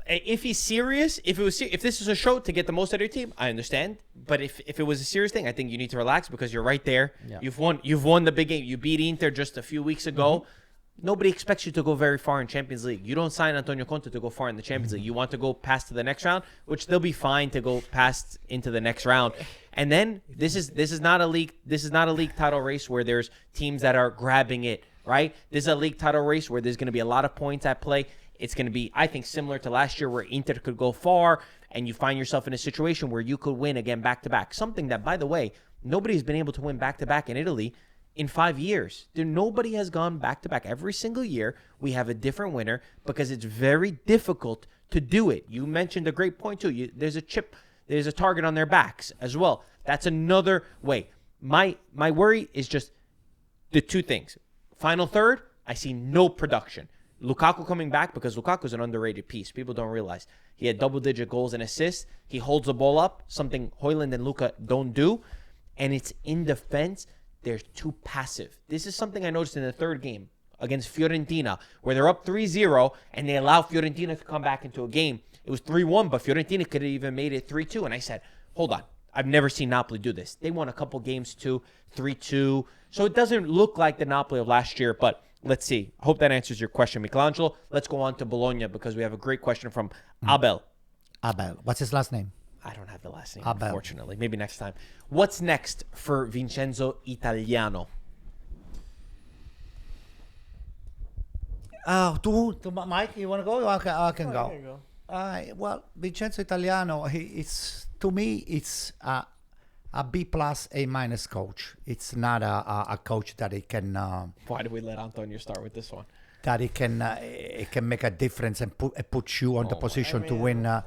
If he's serious, if this is a show to get the most out of your team, I understand. But if it was a serious thing, I think you need to relax because you're right there. Yeah. You've won the big game. You beat Inter just a few weeks ago. Mm-hmm. Nobody expects you to go very far in Champions League. You don't sign Antonio Conte to go far in the Champions League. You want to go past to the next round, which they'll be fine to go past into the next round. And then this is not a league title race where there's teams that are grabbing it, right? This is a league title race where there's going to be a lot of points at play. It's going to be, I think, similar to last year where Inter could go far and you find yourself in a situation where you could win again back-to-back. Something that, by the way, nobody's been able to win back-to-back in Italy in 5 years. Nobody has gone back-to-back. Every single year, we have a different winner because it's very difficult to do it. You mentioned a great point, too. There's a target on their backs as well. That's another way. My worry is just the two things. Final third, I see no production. Lukaku coming back because Lukaku's an underrated piece. People don't realize. He had double-digit goals and assists. He holds the ball up, something Højlund and Luka don't do. And it's in defense. They're too passive. This is something I noticed in the third game against Fiorentina, where they're up 3-0, and they allow Fiorentina to come back into a game. It was 3-1, but Fiorentina could have even made it 3-2. And I said, hold on. I've never seen Napoli do this. They won a couple games too, 3-2. So it doesn't look like the Napoli of last year, but let's see. I hope that answers your question, Michelangelo. Let's go on to Bologna because we have a great question from Abel. Abel. What's his last name? I don't have the last name, Abel. Unfortunately. Maybe next time. What's next for Vincenzo Italiano? To Mike, you want to go? I can go. There you go. Well, Vincenzo Italiano, it's to me, it's a B plus A minus coach. It's not a coach that he can. Why did we let Antonio start with this one? That he can make a difference and put you on the position to win.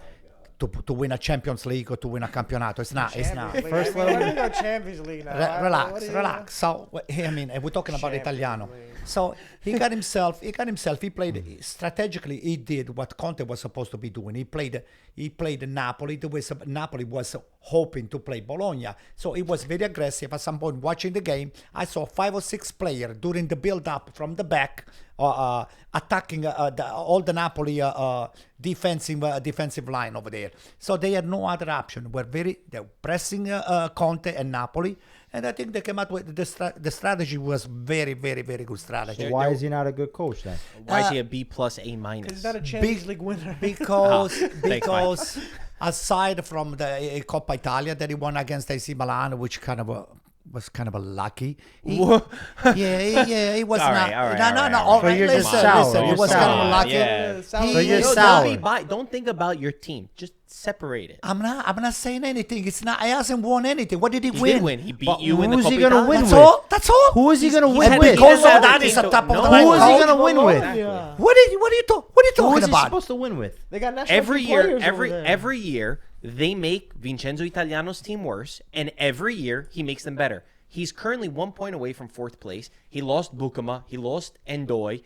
To win a Champions League or to win a Campionato. It's not. First level. Champions League now. Relax. So, I mean, we're talking about Italiano. So he got himself. He played strategically. He did what Conte was supposed to be doing. He played Napoli. The way Napoli was hoping to play Bologna. So he was very aggressive. At some point, watching the game, I saw 5 or 6 players during the build-up from the back, attacking all the Napoli defensive line over there. So they had no other option. They were pressing Conte and Napoli, and I think they came out with the strategy was very, very, very good strategy. So why is he not a good coach then? Why is he a B plus A minus? Because he's not a Champions League winner. Because aside from the Coppa Italia that he won against AC Milan, which was kind of a lucky. He was All not. right. No. All So right, you're just listen. sour. He was kind of a lucky. Yeah. So you're sour. Don't think about your team. Just separate it. I'm not saying anything. It's not. He hasn't won anything. What did he He win? did win. He beat But you in the who's Coppa he gonna Italia. win That's with? all. That's all. Who is he going to win had with? Because Because that is a top of the line. Who is he going to win with? Yeah. What are you Who talking is he about? supposed to win with? They got national Every team year, players over there. every year, they make Vincenzo Italiano's team worse, and every year he makes them better. He's currently 1 point away from 4th place. He lost Bukama. He lost Endoi.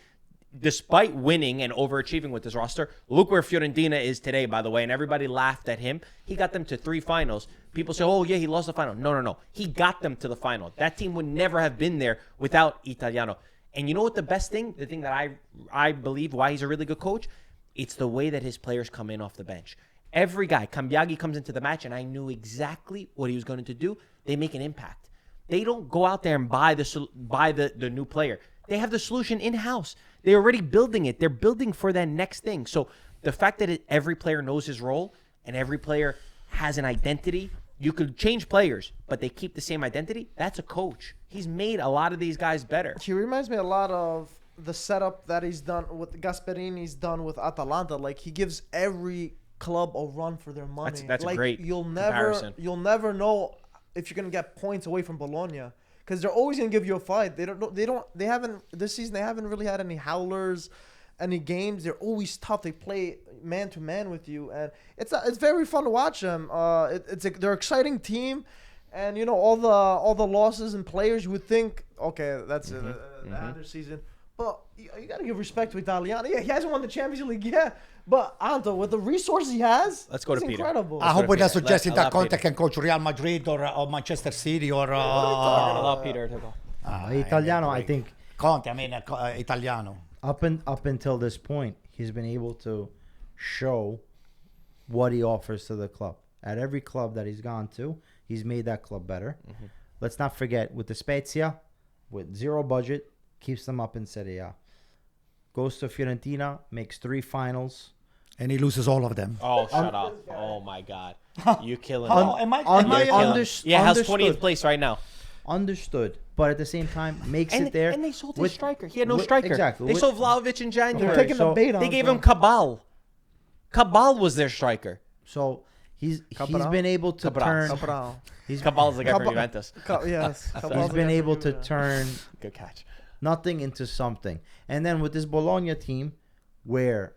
Despite winning and overachieving with his roster, look where Fiorentina is today, by the way, and everybody laughed at him. He got them to 3 finals. People say, oh, yeah, he lost the final. No. He got them to the final. That team would never have been there without Italiano. And you know what the best thing, the thing that I believe why he's a really good coach? It's the way that his players come in off the bench. Every guy, Cambiaghi comes into the match, and I knew exactly what he was going to do. They make an impact. They don't go out there and buy the new player. They have the solution in-house. They're already building it. They're building for that next thing. So the fact that every player knows his role and every player has an identity, you could change players, but they keep the same identity. That's a coach. He's made a lot of these guys better. He reminds me a lot of the setup that he's done with Gasperini's done with Atalanta. Like he gives every club a run for their money. That's like, a great comparison. You'll never know if you're gonna get points away from Bologna because they're always gonna give you a fight. They haven't this season. They haven't really had any howlers, any games. They're always tough. They play man to man with you, and it's very fun to watch them. They're an exciting team, and you know all the losses and players. You would think, okay, that's the end of the season, but you gotta give respect to Italiano. Yeah, he hasn't won the Champions League yet, but Anto, with the resources he has, let's go to Peter. Incredible. I hope we're not suggesting that Conte Peter. can coach Real Madrid or Manchester City or. Allow Peter to go. Italiano, I think Conte, Italiano. up until this point, he's been able to show what he offers to the club. At every club that he's gone to, he's made that club better. Let's not forget, with the Spezia, with zero budget, keeps them up in Serie A. Goes to Fiorentina, makes 3 finals. And he loses all of them. Oh, shut up. Oh, my God. You killing Am I Yeah, how's 20th place right now? Understood. But at the same time, makes it there. And they sold his striker. He had no striker. Exactly. They sold Vlahovic in January. They're taking the bait on They gave him. him Cabal. Cabal was their striker. So he's Cabral? been able to turn. Cabral. Cabal's the guy from Cabal- Juventus. Yes. He's been able to turn Good catch. nothing into something. And then with this Bologna team, where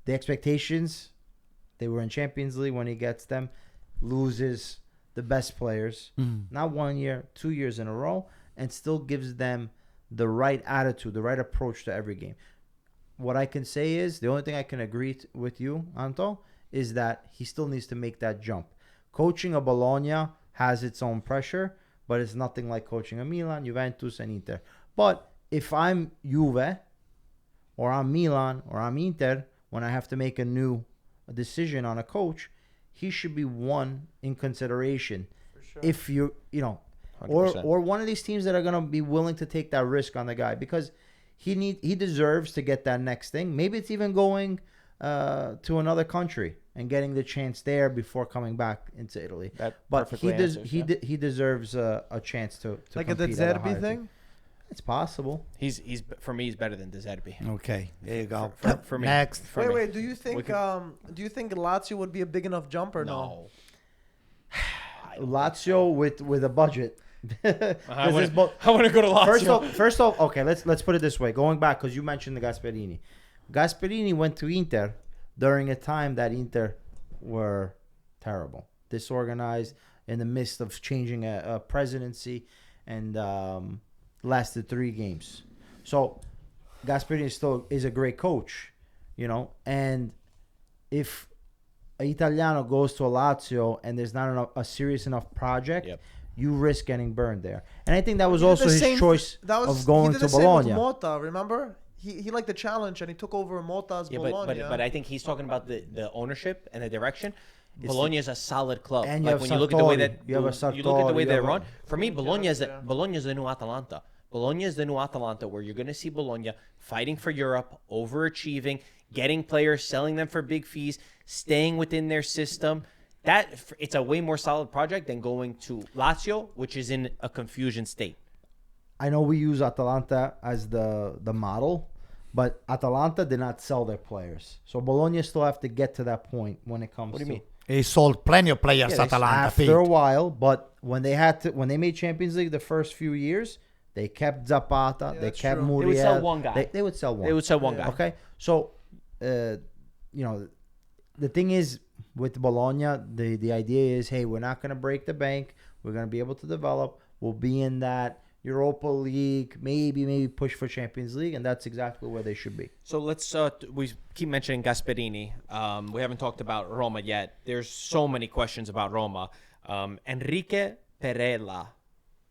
the expectations, they were in Champions League when he gets them, loses the best players, not 1 year, 2 years in a row, and still gives them the right attitude, the right approach to every game. What I can say is, the only thing I can agree with you, Anto, is that he still needs to make that jump. Coaching a Bologna has its own pressure, but it's nothing like coaching a Milan, Juventus, and Inter. But if I'm Juve, or I'm Milan, or I'm Inter, when I have to make a new decision on a coach, he should be one in consideration. For sure. If you know, 100%. or one of these teams that are gonna be willing to take that risk on the guy, because he deserves to get that next thing. Maybe it's even going to another country and getting the chance there before coming back into Italy. That But perfectly answers, yeah. he deserves a chance to Like a compete at a higher Zerbi thing. It's possible. He's for me, he's better than De Zerbi. Okay, there you go. For me. Next. For me. Wait. Do you think Lazio would be a big enough jump or no? Lazio with a budget. I want to go to Lazio. First off, okay, let's put it this way. Going back, because you mentioned the Gasperini. Gasperini went to Inter during a time that Inter were terrible, disorganized, in the midst of changing a presidency, and lasted 3 games. So Gasperini still is a great coach, you know. And if Italiano goes to a Lazio and there's not a serious enough project, you risk getting burned there. And I think that was also his choice of going to Bologna. With Mota, remember? He liked the challenge and he took over Mota's Bologna. But I think he's talking about the ownership and the direction. Bologna is a solid club. And like when you look at the way that you look at the way they run. For me, Bologna is the new Atalanta. Bologna is the new Atalanta, where you're going to see Bologna fighting for Europe, overachieving, getting players, selling them for big fees, staying within their system. It's a way more solid project than going to Lazio, which is in a confusion state. I know we use Atalanta as the model, but Atalanta did not sell their players. So Bologna still have to get to that point when it comes to... What do you mean? He sold plenty of players, Atalanta. After a while, but when they made Champions League the first few years, they kept Zapata, they kept true. Muriel. They would sell one guy. They would sell one. They would sell one guy. Okay, so you know, the thing is with Bologna, the idea is, hey, we're not going to break the bank. We're going to be able to develop. We'll be in that Europa League, maybe push for Champions League, and that's exactly where they should be. So let's we keep mentioning Gasperini. We haven't talked about Roma yet. There's so many questions about Roma. Enrique Perella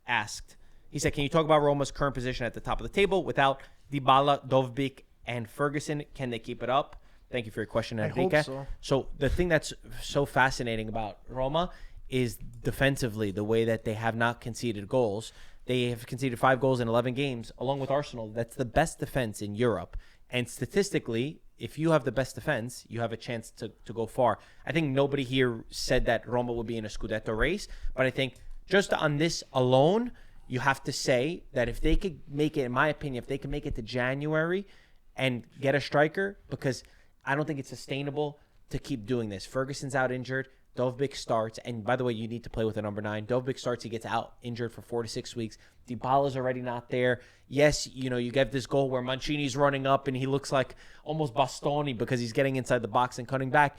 asked, he said, can you talk about Roma's current position at the top of the table without Dybala, Dovbyk, and Ferguson? Can they keep it up? Thank you for your question, Enrique. I hope so. So the thing that's so fascinating about Roma is defensively, the way that they have not conceded goals. They have conceded 5 goals in 11 games, along with Arsenal. That's the best defense in Europe. And statistically, if you have the best defense, you have a chance to go far. I think nobody here said that Roma would be in a Scudetto race, but I think just on this alone, you have to say that if they could make it, in my opinion, if they could make it to January and get a striker, because I don't think it's sustainable to keep doing this. Ferguson's out injured. Dovbyk starts, and by the way, you need to play with a number 9. Dovbyk starts, he gets out injured for 4 to 6 weeks. Dybala's already not there. Yes, you get this goal where Mancini's running up, and he looks like almost Bastoni because he's getting inside the box and cutting back.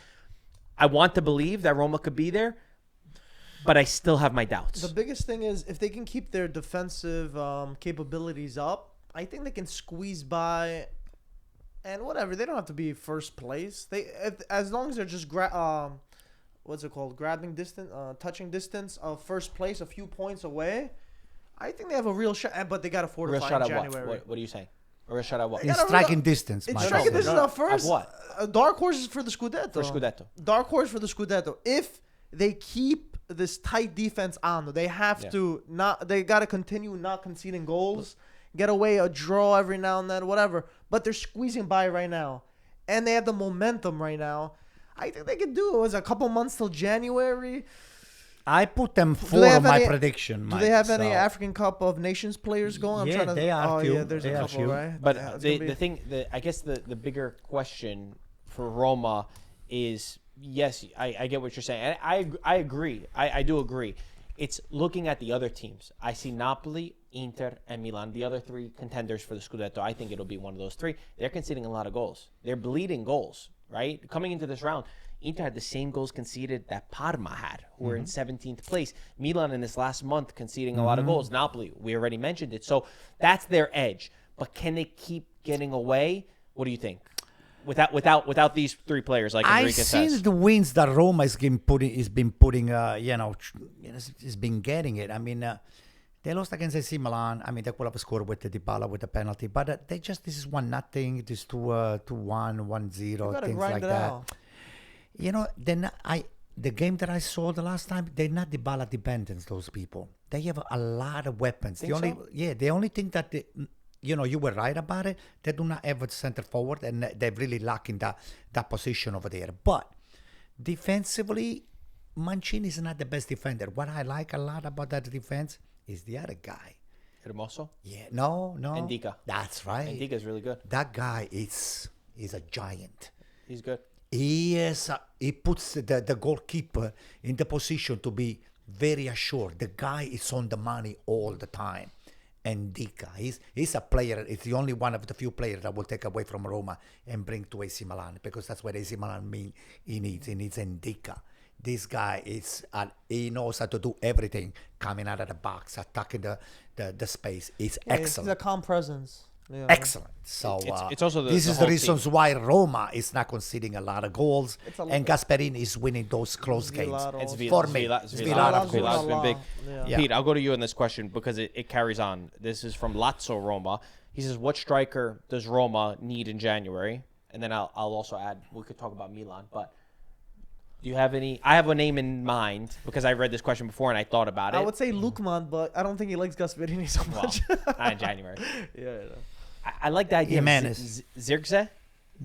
I want to believe that Roma could be there, but I still have my doubts. The biggest thing is if they can keep their defensive capabilities up, I think they can squeeze by. And whatever, they don't have to be first place. As long as they're just grabbing distance, touching distance of first place, a few points away. I think they have a real shot, but they got to fortify Real shot in at January. what? What are you saying? A real shot at what? In striking distance, It's Michael. striking distance No. at first. Of what? Dark horses for the Scudetto. For Scudetto. Dark horse for the Scudetto. If they keep this tight defense on, they have to not. They got to continue not conceding goals, get away a draw every now and then, whatever. But they're squeezing by right now, and they have the momentum right now. I think they can do it. It was a couple months till January. I put them they for have my any- prediction, Do Mike. they have any so- African Cup of Nations players going? Yeah, I'm trying to, they are Oh few. yeah, there's They a are couple, few. right? But Yeah, it's the gonna be- thing, I guess the bigger question for Roma is, yes, I get what you're saying. And I agree. I do agree. It's looking at the other teams. I see Napoli, Inter, and Milan, the other 3 contenders for the Scudetto. I think it'll be one of those 3. They're conceding a lot of goals. They're bleeding goals, right? Coming into this round, Inter had the same goals conceded that Parma had, who were in 17th place. Milan in this last month conceding a lot of goals. Napoli, we already mentioned it. So that's their edge. But can they keep getting away? What do you think? Without these 3 players, like I Enrique see says. the wins that Roma has been putting. Has been getting it. I mean, they lost against AC Milan. I mean, they could have scored with the Dybala with the penalty, but this is 1-0, this 2-1, 1-0, You gotta things grind like it that. out. The game that I saw the last time, they're not Dybala dependent. Those people, they have a lot of weapons. Think so? The only thing that you were right about it. They do not have a center forward, and they're really lacking that position over there. But defensively, Mancini is not the best defender. What I like a lot about that defense is the other guy. Hermoso? Yeah, no. Ndika. That's right. Ndika is really good. That guy is a giant. He's good. He puts the goalkeeper in the position to be very assured. The guy is on the money all the time. And Ndika, he's a player. It's the only one of the few players that will take away from Roma and bring to AC Milan, because that's what AC Milan he needs. He needs Ndika. This guy he knows how to do everything, coming out of the box, attacking the space. He's excellent. He's a calm presence. Yeah. Excellent. So It's also this the is the whole reasons why Roma is not conceding a lot of goals, It's a and Gasperini is winning those close games. Svilar It's also. For me, Svilar, of course. Svilar's been big. Yeah. Pete, I'll go to you on this question because it carries on. This is from Lazio Roma. He says, what striker does Roma need in January? And then I'll also add, we could talk about Milan, but do you have any? I have a name in mind because I read this question before and I thought about it. I would say Lukman, but I don't think he likes Gasperini so Well, much. not in January. yeah. I like the idea Jimenez. of Zirkzee.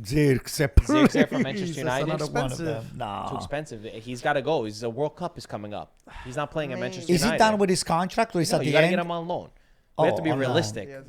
Zirkzee, Zirkzee from Manchester please, United. that's another one of Expensive. them. No. Too expensive. He's got to go. The World Cup is coming up. He's not playing at Manchester Is United. he done with his contract, or is No, at you the got to end? get him on loan. We have to be on loan. realistic. Yeah.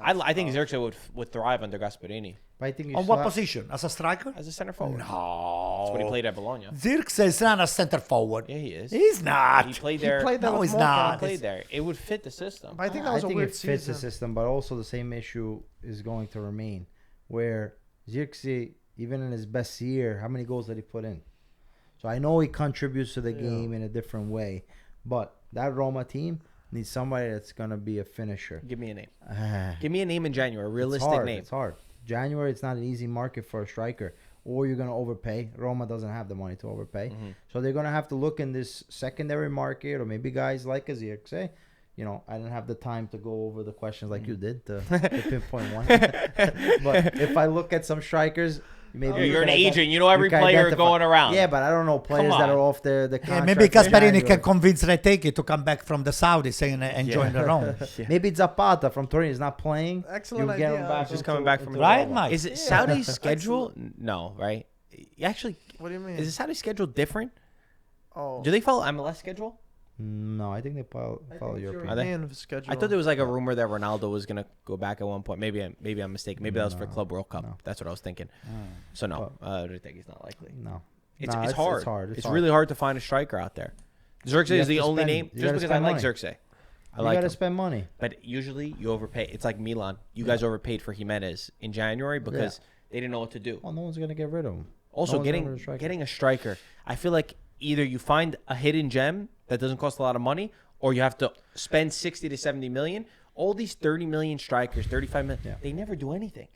I think Zirkzee would thrive under Gasperini But I think you On still what have- position? As a striker? as a center forward. That's No. what he played at Bologna. Zirkzee is not a center forward. Yeah, he is. He's not. He played there. played there No, with he's Mocha. not. He played there. It would fit the system. But I think that was a weird it fits the season. system, but also the same issue is going to remain, where Zirkzee, even in his best year, how many goals did he put in? So I know he contributes to the game in a different way, but that Roma team needs somebody that's gonna be a finisher. Give me a name. Ah, Give me a name in January. A realistic it's hard. name. It's hard. January, it's not an easy market for a striker, or you're gonna overpay. Roma doesn't have the money to overpay, so they're gonna have to look in this secondary market, or maybe guys like Zirkzee. I didn't have the time to go over the questions like you did to pinpoint one. But if I look at some strikers, maybe You're an can agent. You know every player identify- going around. Yeah, but I don't know players that on. are off the Yeah, contract. maybe in Gasperini January. can convince Retegi to come back from the Saudis and join the Rome. Maybe Zapata from Torino is not playing. Excellent You get him idea. back Just into- coming back from into Right, Roma. Mike? Is it Saudi's schedule? No, right? Actually, What do you mean? is the Saudi schedule different? Oh, Do they follow MLS schedule? No, I think they follow European. Are they? European schedule. I thought there was like a rumor that Ronaldo was gonna go back at one point. Maybe I'm mistaken. Maybe that was for Club World Cup. No. That's what I was thinking. So no, Retegi's not likely. No. It's Nah, it's it's hard. hard. It's It's hard. really hard to find a striker out there. Xerxes You is have the to only spend- name you just gotta because I spend like money. Xerxes. I You like gotta him. spend money. But usually you overpay. It's like Milan. You guys overpaid for Jimenez in January because they didn't know what to do. Well, no one's gonna get rid of him. Also, No one's gonna rid of getting a striker, I feel like either you find a hidden gem that doesn't cost a lot of money, or you have to spend 60 to 70 million. All these 30 million strikers, 35 million, they never do anything.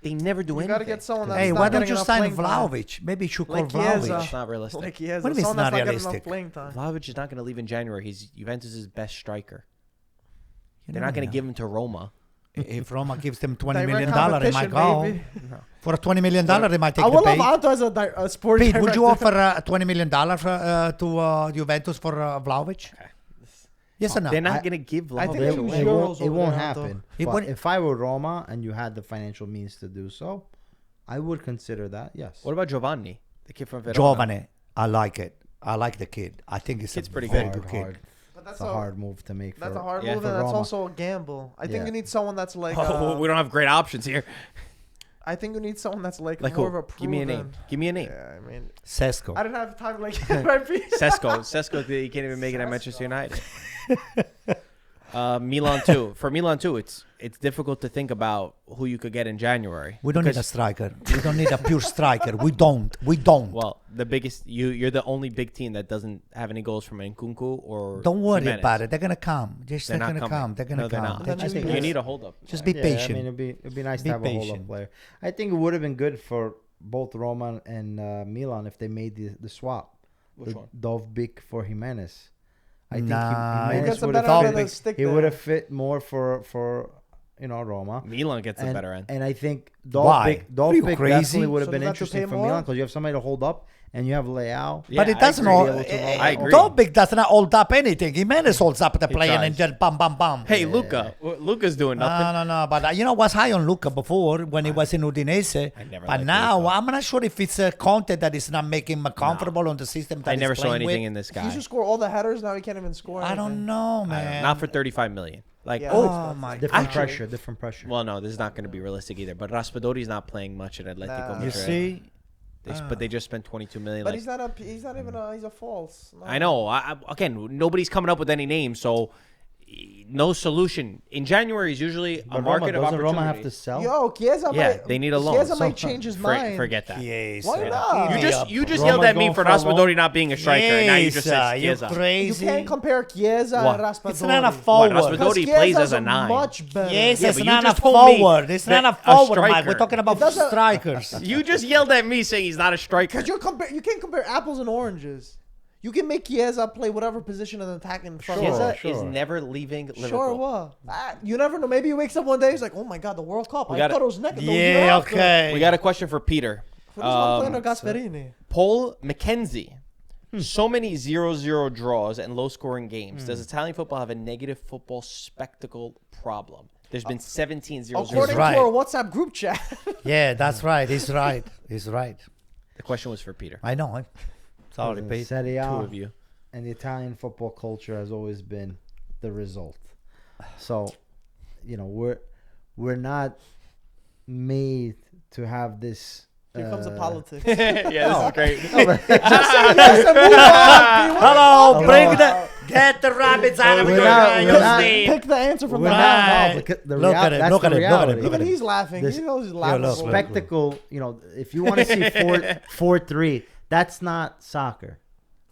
They never do You anything. gotta get someone that's Hey, not why don't getting you enough sign playing time. Vlahovic? Maybe you should call Like Chiesa. Vlahovic. It's not realistic. Like he has What do you mean someone it's that's not not getting realistic? enough playing time. Vlahovic is not going to leave in January. He's Juventus' best striker. You They're never not going to know. give him to Roma. If Roma gives them $20 Direct million, they might go. competition, baby. For a $20 million, they might take I the would bait. love Anto as a sports Pete, would you director. offer $20 million to Juventus for Vlahovic? Okay. Yes or no? They're not I- going to give I think Vlahovic they away. should. Euros It over won't there, Anto. happen. It But wouldn't- if I were Roma and you had the financial means to do so, I would consider that. Yes. What about Giovanni, the kid from Verona? Giovane, I like it. I like the kid. I think it's Kid's a pretty very good. good kid. Hard. But It's a hard move to make. That's for, a hard Yeah. move, for and that's Roma. also a gamble. I think Yeah. you need someone that's like. Oh, we don't have great options here. I think you need someone that's like Like more who? of a proven. Give me a name. Give me a name. Yeah, I mean, Sesko. I didn't have time like right. Sesko. Sesko, he can't even make it at Manchester United. Milan too. For Milan too, it's difficult to think about who you could get in January. We don't need a Because- striker. We don't need a pure striker. We don't. We don't. Well, the biggest you're the only big team that doesn't have any goals from Nkunku or. Don't worry Jimenez. about it. They're gonna come. Just They're they're not gonna coming. come. They're gonna No, they're come. not. They Then just you be You Yeah. need a hold up. Just be Yeah, patient. I mean, it'd be nice Be to have a hold-up patient. player. I think it would have been good for both Roma and Milan if they made the swap. Which one? Dovbyk for Jimenez. I think Nah, Who Jimenez gets a would better have end of the fit. stick He there? would have fit more for Roma. Milan gets a And, better end. and I think Why? Are you Dovbyk crazy? definitely would have So been does that have to interesting pay for more? Milan because you have somebody to hold up and you have Leao. Yeah, but it I doesn't agree. all. Be able to roll I out. agree. Dovbyk does not hold up anything. Jimenez holds up the He play and then tries. just bam, bam, bam. Hey, Luca. Luca's doing nothing. No. But you know, was high on Luca before when he was in Udinese. I never But liked now Luca. I'm not sure if it's Conte that is not making him comfortable on the system that I he's never saw playing anything with. in this He guy. used to score all the headers. Now he can't even score. I don't know, I don't know. man. Not for 35 million. Like, Yeah, Oh that's- my Different God. pressure. Different pressure. well, no, this is not going to be realistic either. But Raspadori's not playing much at Atletico Nah. Madrid. You see, But they just spent 22 million. But like- he's not a. He's not even a. He's a false. No. I know. Again, nobody's coming up with any names, so no solution. In January is usually a But market of doesn't Roma have opportunity. to sell? Yo, Chiesa. Yeah, might, they need a loan. Chiesa So- might change his mind. Forget that. Chiesa. Why not? You just Roma yelled at me going for for a loan? Raspadori not being a striker, and now you just said you Chiesa. You crazy. can't compare Chiesa What? and Raspadori. It's not a What, forward. Raspadori Because plays Chiesa's as a 9. Much better. Yes, Yeah, it's but you not a just told me forward. It's that not a a forward, Mike. striker- We're talking about It doesn't- strikers. You just yelled at me saying he's not a striker. Because you can't compare apples and oranges. You can make Chiesa play whatever position in attacking front. Chiesa Sure. is never leaving Liverpool. Sure, what? You never know. Maybe he wakes up one day. He's like, "Oh my God, the World Cup! I got thought it. it was next." Yeah, okay. We got a question for Peter. Who does one play under Gasperini? Paul McKenzie. So many 0-0 draws and low-scoring games. Does Italian football have a negative football spectacle problem? There's been 17 0-0. According right. to our WhatsApp group chat. Yeah, that's right. He's right. He's right. The question was for Peter. I know. Sorry, Pete. Serie A Two of you. and the Italian football culture has always been the result. So, we're not made to have this. Here comes the politics. Yeah, this is great. Yes, and move on. Hello, bring get the rabbits out of We're your not- we're not- Pick the answer from the Right. hat. No, because Look at it, that's look the at it, look at it, reality. look at Even it. he's laughing. This- He knows he's laughing. look, look. Spectacle, if you want to see 4-3, that's not soccer.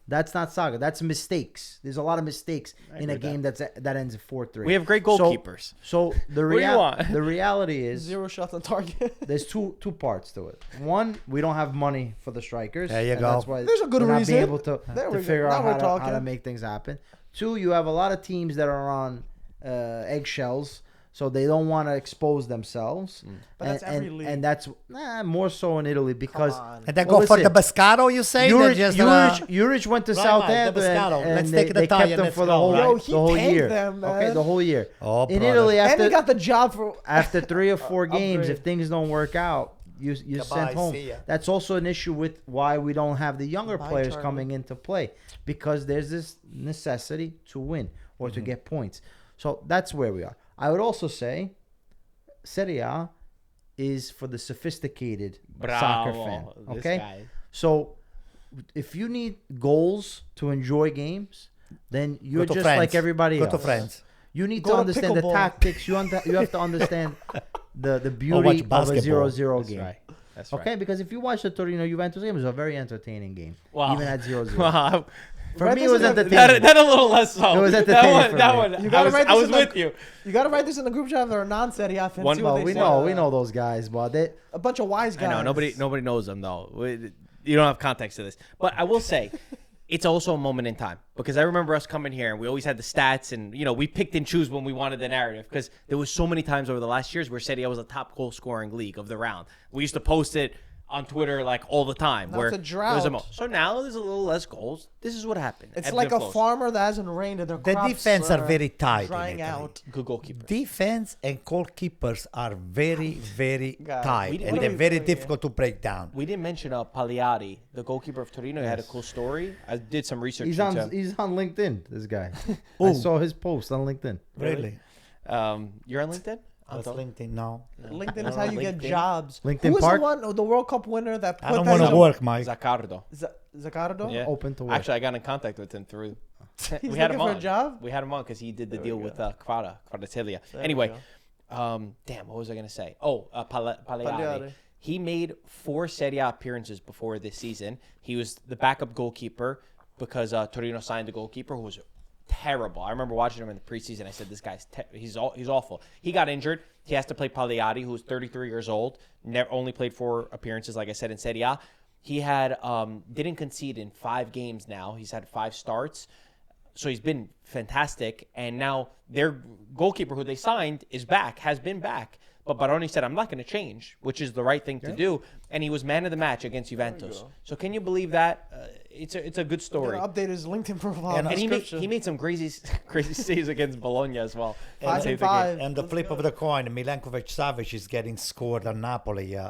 That's not soccer. That's mistakes. There's a lot of mistakes in a game that ends at 4-3. We have great goalkeepers. So the What do you want? the reality is 0 shots on target. there's two parts to it. One, we don't have money for the strikers. There you and go. That's why There's a good we're not reason. being able to There we go. figure Now out we're how to talking. make things happen. Two, you have a lot of teams that are on eggshells, so they don't want to expose themselves. But that's every league. And that's more so in Italy because Come on. And they Well, go for the listen, Biscotto, you say? They're just, Juric went to Right, Southampton the Biscotto. and Let's they, take the they tie kept and him let's for the go, whole, right? Yo, the he whole tanked year. them, Okay, man. the whole year. Oh, In brother. Italy, And he after got the job for. after 3 or 4 games, Upgrade. if things don't work out, you Goodbye, sent home. see ya. That's also an issue with why we don't have the younger Bye, players Charlie. coming into play because there's this necessity to win or to get points. So that's where we are. I would also say Serie A is for the sophisticated soccer fan. This Okay, guy. so if you need goals to enjoy games, then you're Go to just friends. like everybody Go else. to friends. You need Go to to understand the pickleball. tactics. You have to understand the watch beauty of a basketball. 0-0 That's game. right. That's Okay, right. because if you watch the Torino Juventus game, it was a very entertaining game, Wow. even at 0-0. Wow. For me, it was Juventus is entertaining. That a little less so. It was that entertaining one. for That me. one. You gotta write I this was in the- with you. You gotta write this in the group chat. They're non-Serie A fans. One- See what Well, they we say. know those guys, but they, A bunch of wise guys. I know nobody knows them though. You don't have context to this, but I will say, it's also a moment in time because I remember us coming here and we always had the stats and we picked and choose when we wanted the narrative because there was so many times over the last years where Serie A was the top goal scoring league of the round. We used to post it on Twitter like all the time. Now where it's a there was drought. so now there's a little less goals. This is what happened. It's Ebbs like and a flows. farmer that hasn't rained and their The crops defense are very tight in drying Italy. out. Good goalkeeper. Defense and goalkeepers are very, very God, tight, we- and what they're are we very doing here? difficult to break down. We didn't mention Paleari, the goalkeeper of Torino. He had a cool story. I did some research he's into on him. LinkedIn. This guy, I Oh. saw his post on LinkedIn. Really? You're on LinkedIn? That's Anton? LinkedIn now. LinkedIn is how you get LinkedIn. jobs. LinkedIn Who was Park? the one, the World Cup winner that put I don't that want in to a- work, Mike. Zaccardo. Zaccardo? Yeah. Open to work. Actually, I got in contact with him through. He's we had him looking for on. a job? We had him on because he did the There deal we with go. Kvaratskhelia. There we Anyway, go. damn, what was I gonna say? Oh, Paleari. Paleari. He made 4 Serie A appearances before this season. He was the backup goalkeeper because Torino signed the goalkeeper who was terrible. I remember watching him in the preseason. I said, "This guy's he's awful." He got injured. He has to play Paleari, who's 33 years old. Only played 4 appearances, like I said, in Serie A. He had didn't concede in 5 games now. He's had 5 starts. So he's been fantastic. And now their goalkeeper who they signed has been back. But Baroni said, I'm not going to change, which is the right thing to do. And he was man of the match against Juventus. So can you believe that? It's a good story. Gotta update his LinkedIn profile. And And description. he made some crazy saves against Bologna as well. Five Save and the game. five. And the Let's flip go. of the coin, Milankovic-Savic is getting scored on Napoli very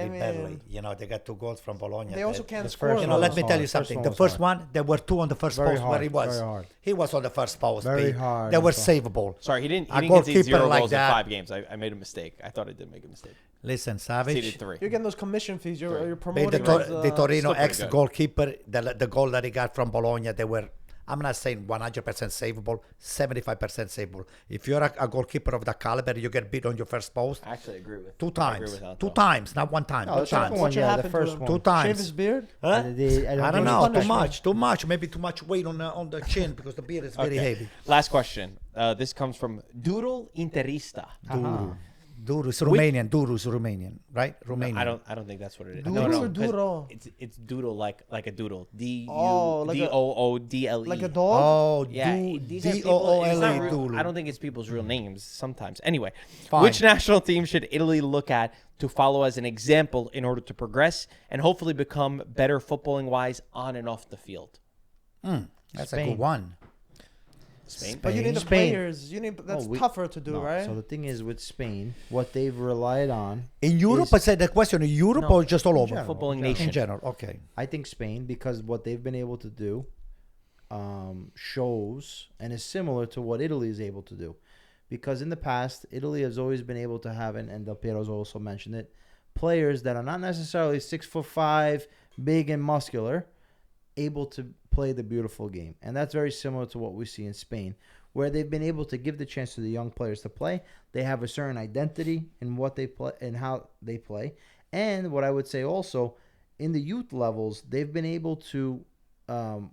I mean- badly. They got 2 goals from Bologna. They also That- can't The score. first You though. know, let me was tell you hard. something. First The one was first hard. one, there were 2 on the first Very post where hard, he was. very hard. He was on the first post. Very Pete. hard, They were that's all. savable. Sorry, he didn't A concede goalkeeper 0 like goals in that. 5 games. I made a mistake. I thought I did make a mistake. Listen, Conceded Savic. 3. You're getting those commission fees. You're But promoting the, his, the Torino still pretty ex-goalkeeper, the goal that he got from Bologna, they were, I'm not saying 100% savable, 75% savable. If you're a goalkeeper of that caliber, you get beat on your first post I actually agree with 2 I agree times. with Anton. 2 times, not 1 time. No, 2 the second times. one, should yeah, happen the to first him? one. 2 Shave times. his beard? Huh? I I don't think know. it's Too punishment. much. Maybe too much weight on the chin because the beard is very heavy. Last question. This comes from Doodle Interista. Uh-huh. Duru is Romanian. Duru is Romanian, right? Romanian. I don't think that's what it is. Doodle or 'cause doodle? It's doodle like a doodle. Oh, like a- DOODLE. Like a dog? Oh, Yeah, these are people. It's not real, I don't think it's people's real names sometimes. Anyway, Fine. which national team should Italy look at to follow as an example in order to progress and hopefully become better footballing wise on and off the field? That's a Spain. good one. Spain. But you need the Spain. players. That's Oh, we- tougher to do, No, right? So the thing is with Spain, what they've relied on, In Europe, Is- I said the question in Europe No, or just all over? general. Footballing In nation. In general, okay. I think Spain, because what they've been able to do shows and is similar to what Italy is able to do. Because in the past, Italy has always been able to have, and Del Piero's also mentioned it, players that are not necessarily 6'5", big and muscular, able to play the beautiful game. And that's very similar to what we see in Spain, where they've been able to give the chance to the young players to play. They have a certain identity in what they play and how they play. And what I would say also, in the youth levels, they've been able to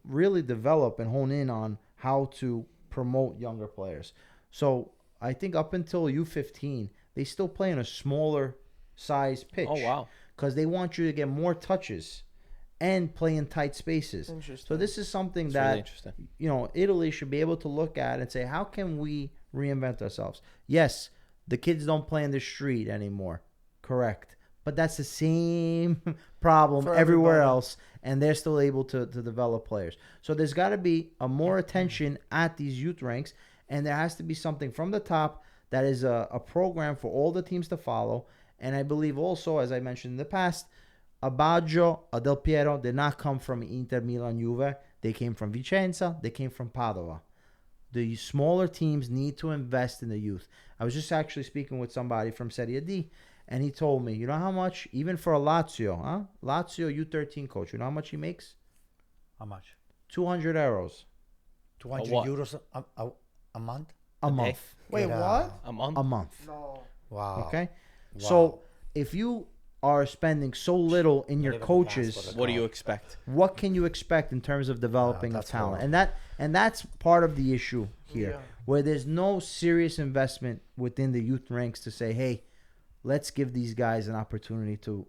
really develop and hone in on how to promote younger players. So I think up until U15, they still play in a smaller size pitch. Oh, wow. Because they want you to get more touches and play in tight spaces. Interesting. So this is something It's really that interesting. Italy should be able to look at and say, how can we reinvent ourselves? Yes, the kids don't play in the street anymore. Correct. But that's the same problem For everywhere everybody. else, and they're still able to develop players. So there's got to be a more attention at these youth ranks, and there has to be something from the top that is a program for all the teams to follow. And I believe also, as I mentioned in the past, Baggio, Del Piero did not come from Inter, Milan, Juve. They came from Vicenza. They came from Padova. The smaller teams need to invest in the youth. I was just actually speaking with somebody from Serie D, And he told me, you know how much, even for a Lazio U13 coach, you know how much he makes? How much? 200 euros. 200 what? euros a month? A day? month. Wait, Get what? A month? A month. No. Wow. Okay? Wow. So if you are spending so little in your Not even coaches, passport. What do you expect? what can you expect in terms of developing That's talent? horrible. And that's part of the issue here, Yeah. where there's no serious investment within the youth ranks to say, hey, let's give these guys an opportunity to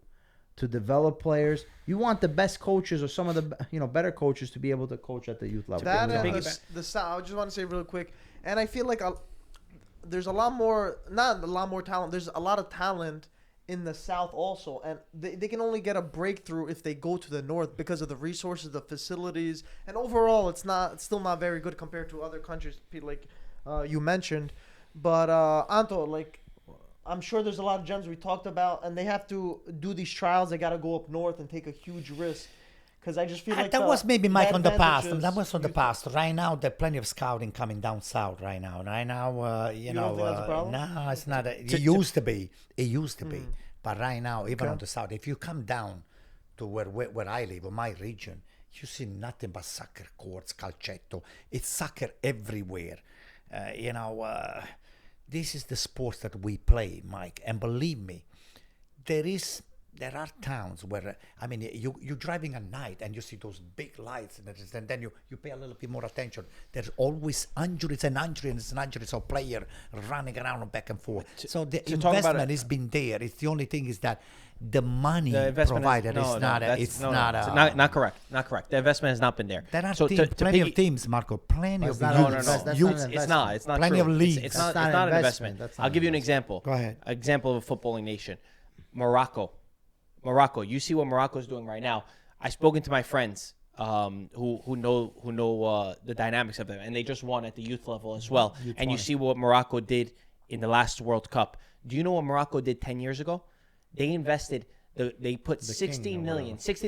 develop players. You want the best coaches or some of the better coaches to be able to coach at the youth level. That To and piggyback- the style. I just want to say real quick, and I feel like there's a lot more, not a lot more talent. There's a lot of talent in the South also, and they can only get a breakthrough if they go to the North because of the resources, the facilities, and overall, it's still not very good compared to other countries, like you mentioned. But Anto, like, I'm sure there's a lot of gems we talked about, and they have to do these trials. They got to go up north and take a huge risk. Because I just feel like that was maybe Mike on the past. advantage That is was on the you- past. Right now, there's plenty of scouting coming down south. Right now, you don't know, think that's a problem? no, it's not. It used to be. It used to be. Hmm. But right now, even on the south, if you come down to where I live, or my region, you see nothing but soccer courts, calcetto. It's soccer everywhere. This is the sport that we play, Mike. And believe me, there are towns where, you're driving at night and you see those big lights, and then you pay a little bit more attention. There's always hundreds and hundreds and hundreds of players running around back and forth. So the to talk about investment it- has been there. It's the only thing is that the money The investment provided is is not. It's not. not correct. Not correct. The investment has not been there. There are So plenty of teams, Marco. Plenty of not No, an no, youths. no. invest- that's Youths- not an It's not. It's not Plenty true. of leagues. It's not That's not an an investment. investment. That's not I'll an give you an investment. example. Go ahead. Example of a footballing nation, Morocco. You see what Morocco's doing right now. I've spoken to my friends who know the dynamics of them, and they just won at the youth level as well. And you see what Morocco did in the last World Cup. Do you know what Morocco did 10 years ago? They invested. They put 60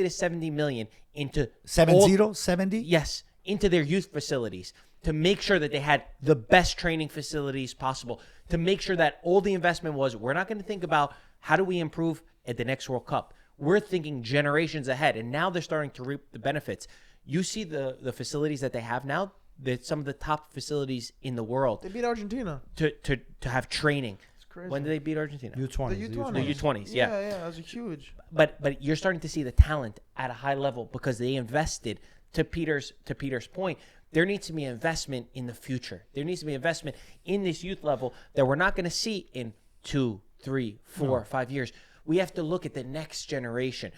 to 70 million into 70? Yes, into their youth facilities to make sure that they had the best training facilities possible, to make sure that all the investment was, we're not going to think about how do we improve at the next World Cup. We're thinking generations ahead, and now they're starting to reap the benefits. You see the facilities that they have now, some of the top facilities in the world They beat Argentina. to have training. It's crazy. When did they beat Argentina? U20s. The the U20s. The U20s, yeah. Yeah, that was huge. But you're starting to see the talent at a high level because they invested. To Peter's point, there needs to be investment in the future. There needs to be investment in this youth level that we're not going to see in 2, 3, 4, 5 years. We have to look at the next generation.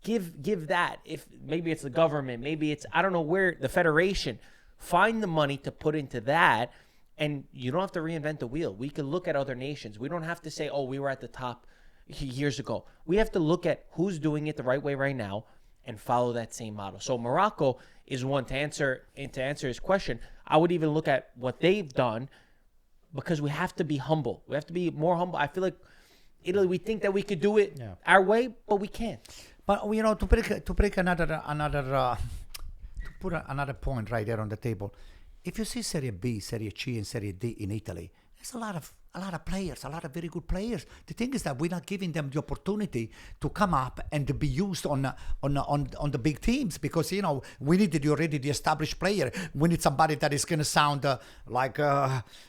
Give that. If maybe it's the government, maybe it's I don't know where, the federation. Find the money to put into that, and you don't have to reinvent the wheel. We can look at other nations. We don't have to say, oh, we were at the top years ago. We have to look at who's doing it the right way right now and follow that same model. So Morocco is one to answer his question. I would even look at what they've done because we have to be humble. We have to be more humble. I feel like Italy, we think that we could do it our way, but we can't. But to break another to put another point right there on the table, if you see Serie B, Serie C, and Serie D in Italy, there's a lot of players, a lot of very good players. The thing is that we're not giving them the opportunity to come up and to be used on the big teams because we need already the established player. We need somebody that is going to sound like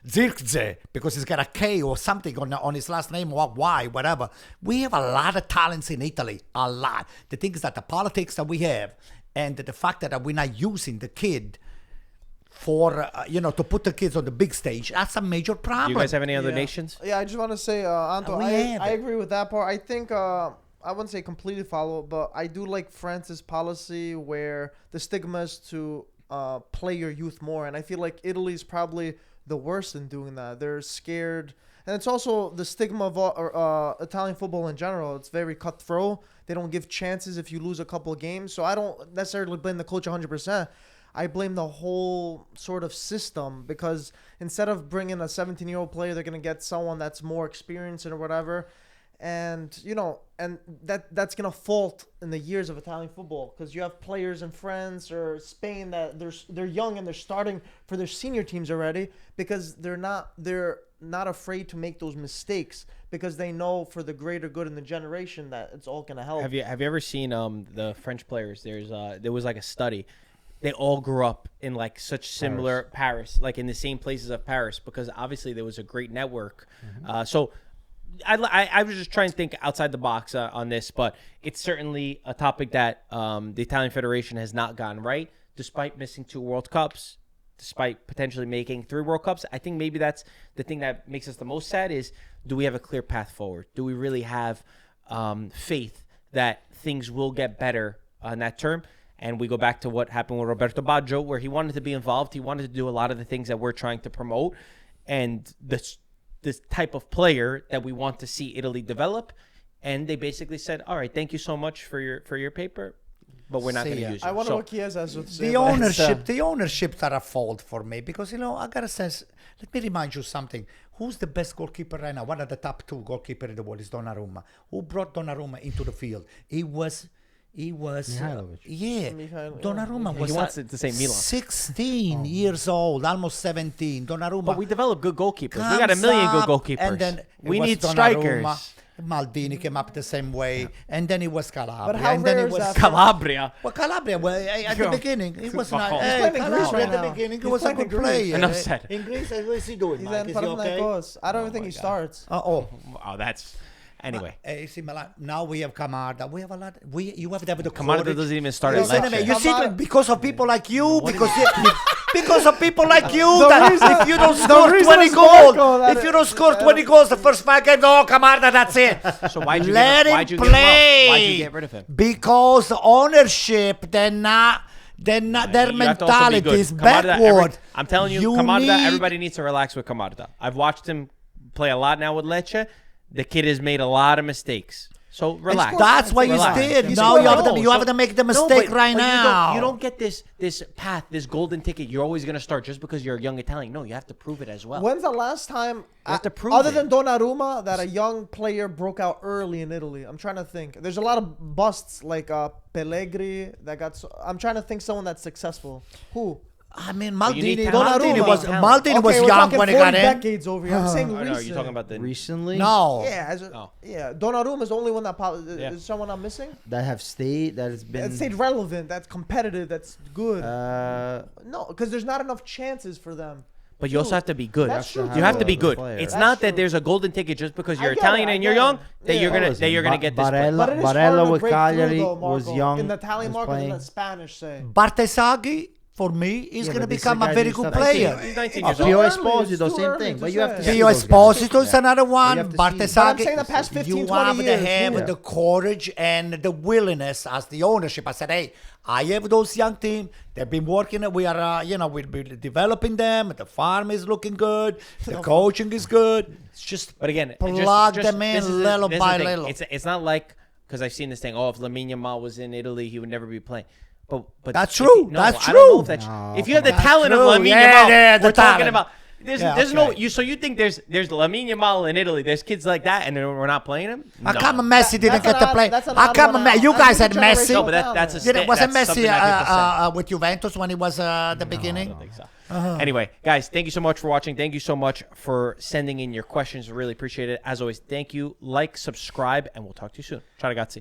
Zirkzee because he's got a K or something on his last name or Y, whatever. We have a lot of talents in Italy, a lot. The thing is that the politics that we have and the fact that we're not using the kid for to put the kids on the big stage, that's a major problem. Do you guys have any other Yeah. nations? Yeah, I just want to say, Anto, We I have it. agree with that part. I think I wouldn't say completely follow, but I do like France's policy where the stigma is to play your youth more, and I feel like Italy's probably the worst in doing that. They're scared, and it's also the stigma of Italian football in general. It's very cutthroat. They don't give chances if you lose a couple of games. So I don't necessarily blame the coach 100%. I blame the whole sort of system because instead of bringing a 17-year-old player, they're going to get someone that's more experienced or whatever. and and that's gonna fault in the years of Italian football, because you have players in France or Spain that they're young and they're starting for their senior teams already, because they're not afraid to make those mistakes, because they know for the greater good in the generation that it's all gonna help. Have you ever seen the French players? There was like a study. They all grew up in like such similar Paris, like in the same places of Paris, because obviously there was a great network. So I was just trying to think outside the box on this, but it's certainly a topic that the Italian Federation has not gotten right, despite missing 2 World Cups, despite potentially making 3 World Cups. I think maybe that's the thing that makes us the most sad is, do we have a clear path forward? Do we really have faith that things will get better on that term? And we go back to what happened with Roberto Baggio, where he wanted to be involved. He wanted to do a lot of the things that we're trying to promote. And this type of player that we want to see Italy develop. And they basically said, all right, thank you so much for your paper, but we're not going to use it. I wonder what Chiesa has to say. The ownerships are a fault for me, because, I got a sense. Let me remind you something. Who's the best goalkeeper right now? One of the top 2 goalkeepers in the world is Donnarumma. Who brought Donnarumma into the field? He was Donnarumma was he wants it to say Milan. 16 years old, almost 17. Donnarumma. But we developed good goalkeepers. We got a million good goalkeepers. And then we need strikers. Maldini came up the same way, and then it was Calabria. But how and then rare it is was that? Calabria. Well, Calabria, at the beginning, it was not. He's playing in Greece Calabria right at the now. beginning, he He's was a playing in good Greece. player. Enough said. In Greece, what is he doing, He's Mike? in Is he okay? Panathinaikos. I don't even think he starts. Oh. Oh, that's... Anyway. See, Milan, now we have Kamada. We have a lot. You have to have the Kamada courage. doesn't even start at Listen to Lecce. me. You see, because of people like you, because of people like you, that if you don't score 20 goals, if you don't score 20 goals the first 5 games, oh, Kamada, that's it. So why'd you Let him why'd you play. Why'd you get rid of him? Because the ownership, their You have to also be mentality good. is Kamada, backward. I'm telling you, Kamada, everybody needs to relax with Kamada. I've watched him play a lot now with Lecce. The kid has made a lot of mistakes. So relax. That's why you did. Now you have to make the mistake right now. You don't get this path, this golden ticket. You're always going to start just because you're a young Italian. No, you have to prove it as well. When's the last time, have to prove other it. than Donnarumma, that a young player broke out early in Italy? I'm trying to think. There's a lot of busts like Pellegrini that got. I'm trying to think someone that's successful. Who? I mean, Maldini was young when he got in. Decades over here. I'm saying I know, recent. you're talking about the... Recently? No. Yeah, Donnarumma is the only one that is someone I'm missing. That have stayed, that has been... That stayed relevant, that's competitive, that's good. No, because there's not enough chances for them. But you also have to be good. That's true. You have to be good. Player. It's That's not true. that there's a golden ticket just because you're I get Italian it, and I you're get young it. that Yeah. you're gonna get this. But Barella, it is Barella hard to with break Cagliari through, though, was Marco. young. In the Italian was market, playing. let Spanish say. Bartesaghi, for me, is Yeah, going to but this become a guy very did good stuff. player. He's 19 Oh, years Pio old. Pio It's Esposito, too same early thing. to But you have to say. see Pio those guys. Esposito is another one. have to see. But I'm Bartesaghi, saying the past 15, you 20 have to years, have yeah. the courage and the willingness as the ownership. I said, hey, I have those young team. They've been working. We are, we'll be developing them. The farm is looking good. The coaching is good. It's just But again, plug just, them in this is the- little this is by the thing. little. It's not like, because I've seen this thing. Oh, if Lamine Yamal was in Italy, he would never be playing. But That's if true. he- That's I don't know true. if that's No, if you have the that's talent of true. Lamine Yeah, Yamal, yeah, the we're talking talent. about. There's Yeah, there's okay. no so you think there's Lamine Yamal in Italy? There's kids like that, and we're not playing him. How No. come Messi didn't That's get to an play? odd- that's an How odd come one out. you guys I had think Messi? No, but that's a Wasn't that's something that people say. Messi with Juventus when he was at the beginning? I don't think so. Anyway, guys, thank you so much for watching. Thank you so much for sending in your questions. We really appreciate it. As always, thank you. Like, subscribe, and we'll talk to you soon. Ciao, ragazzi.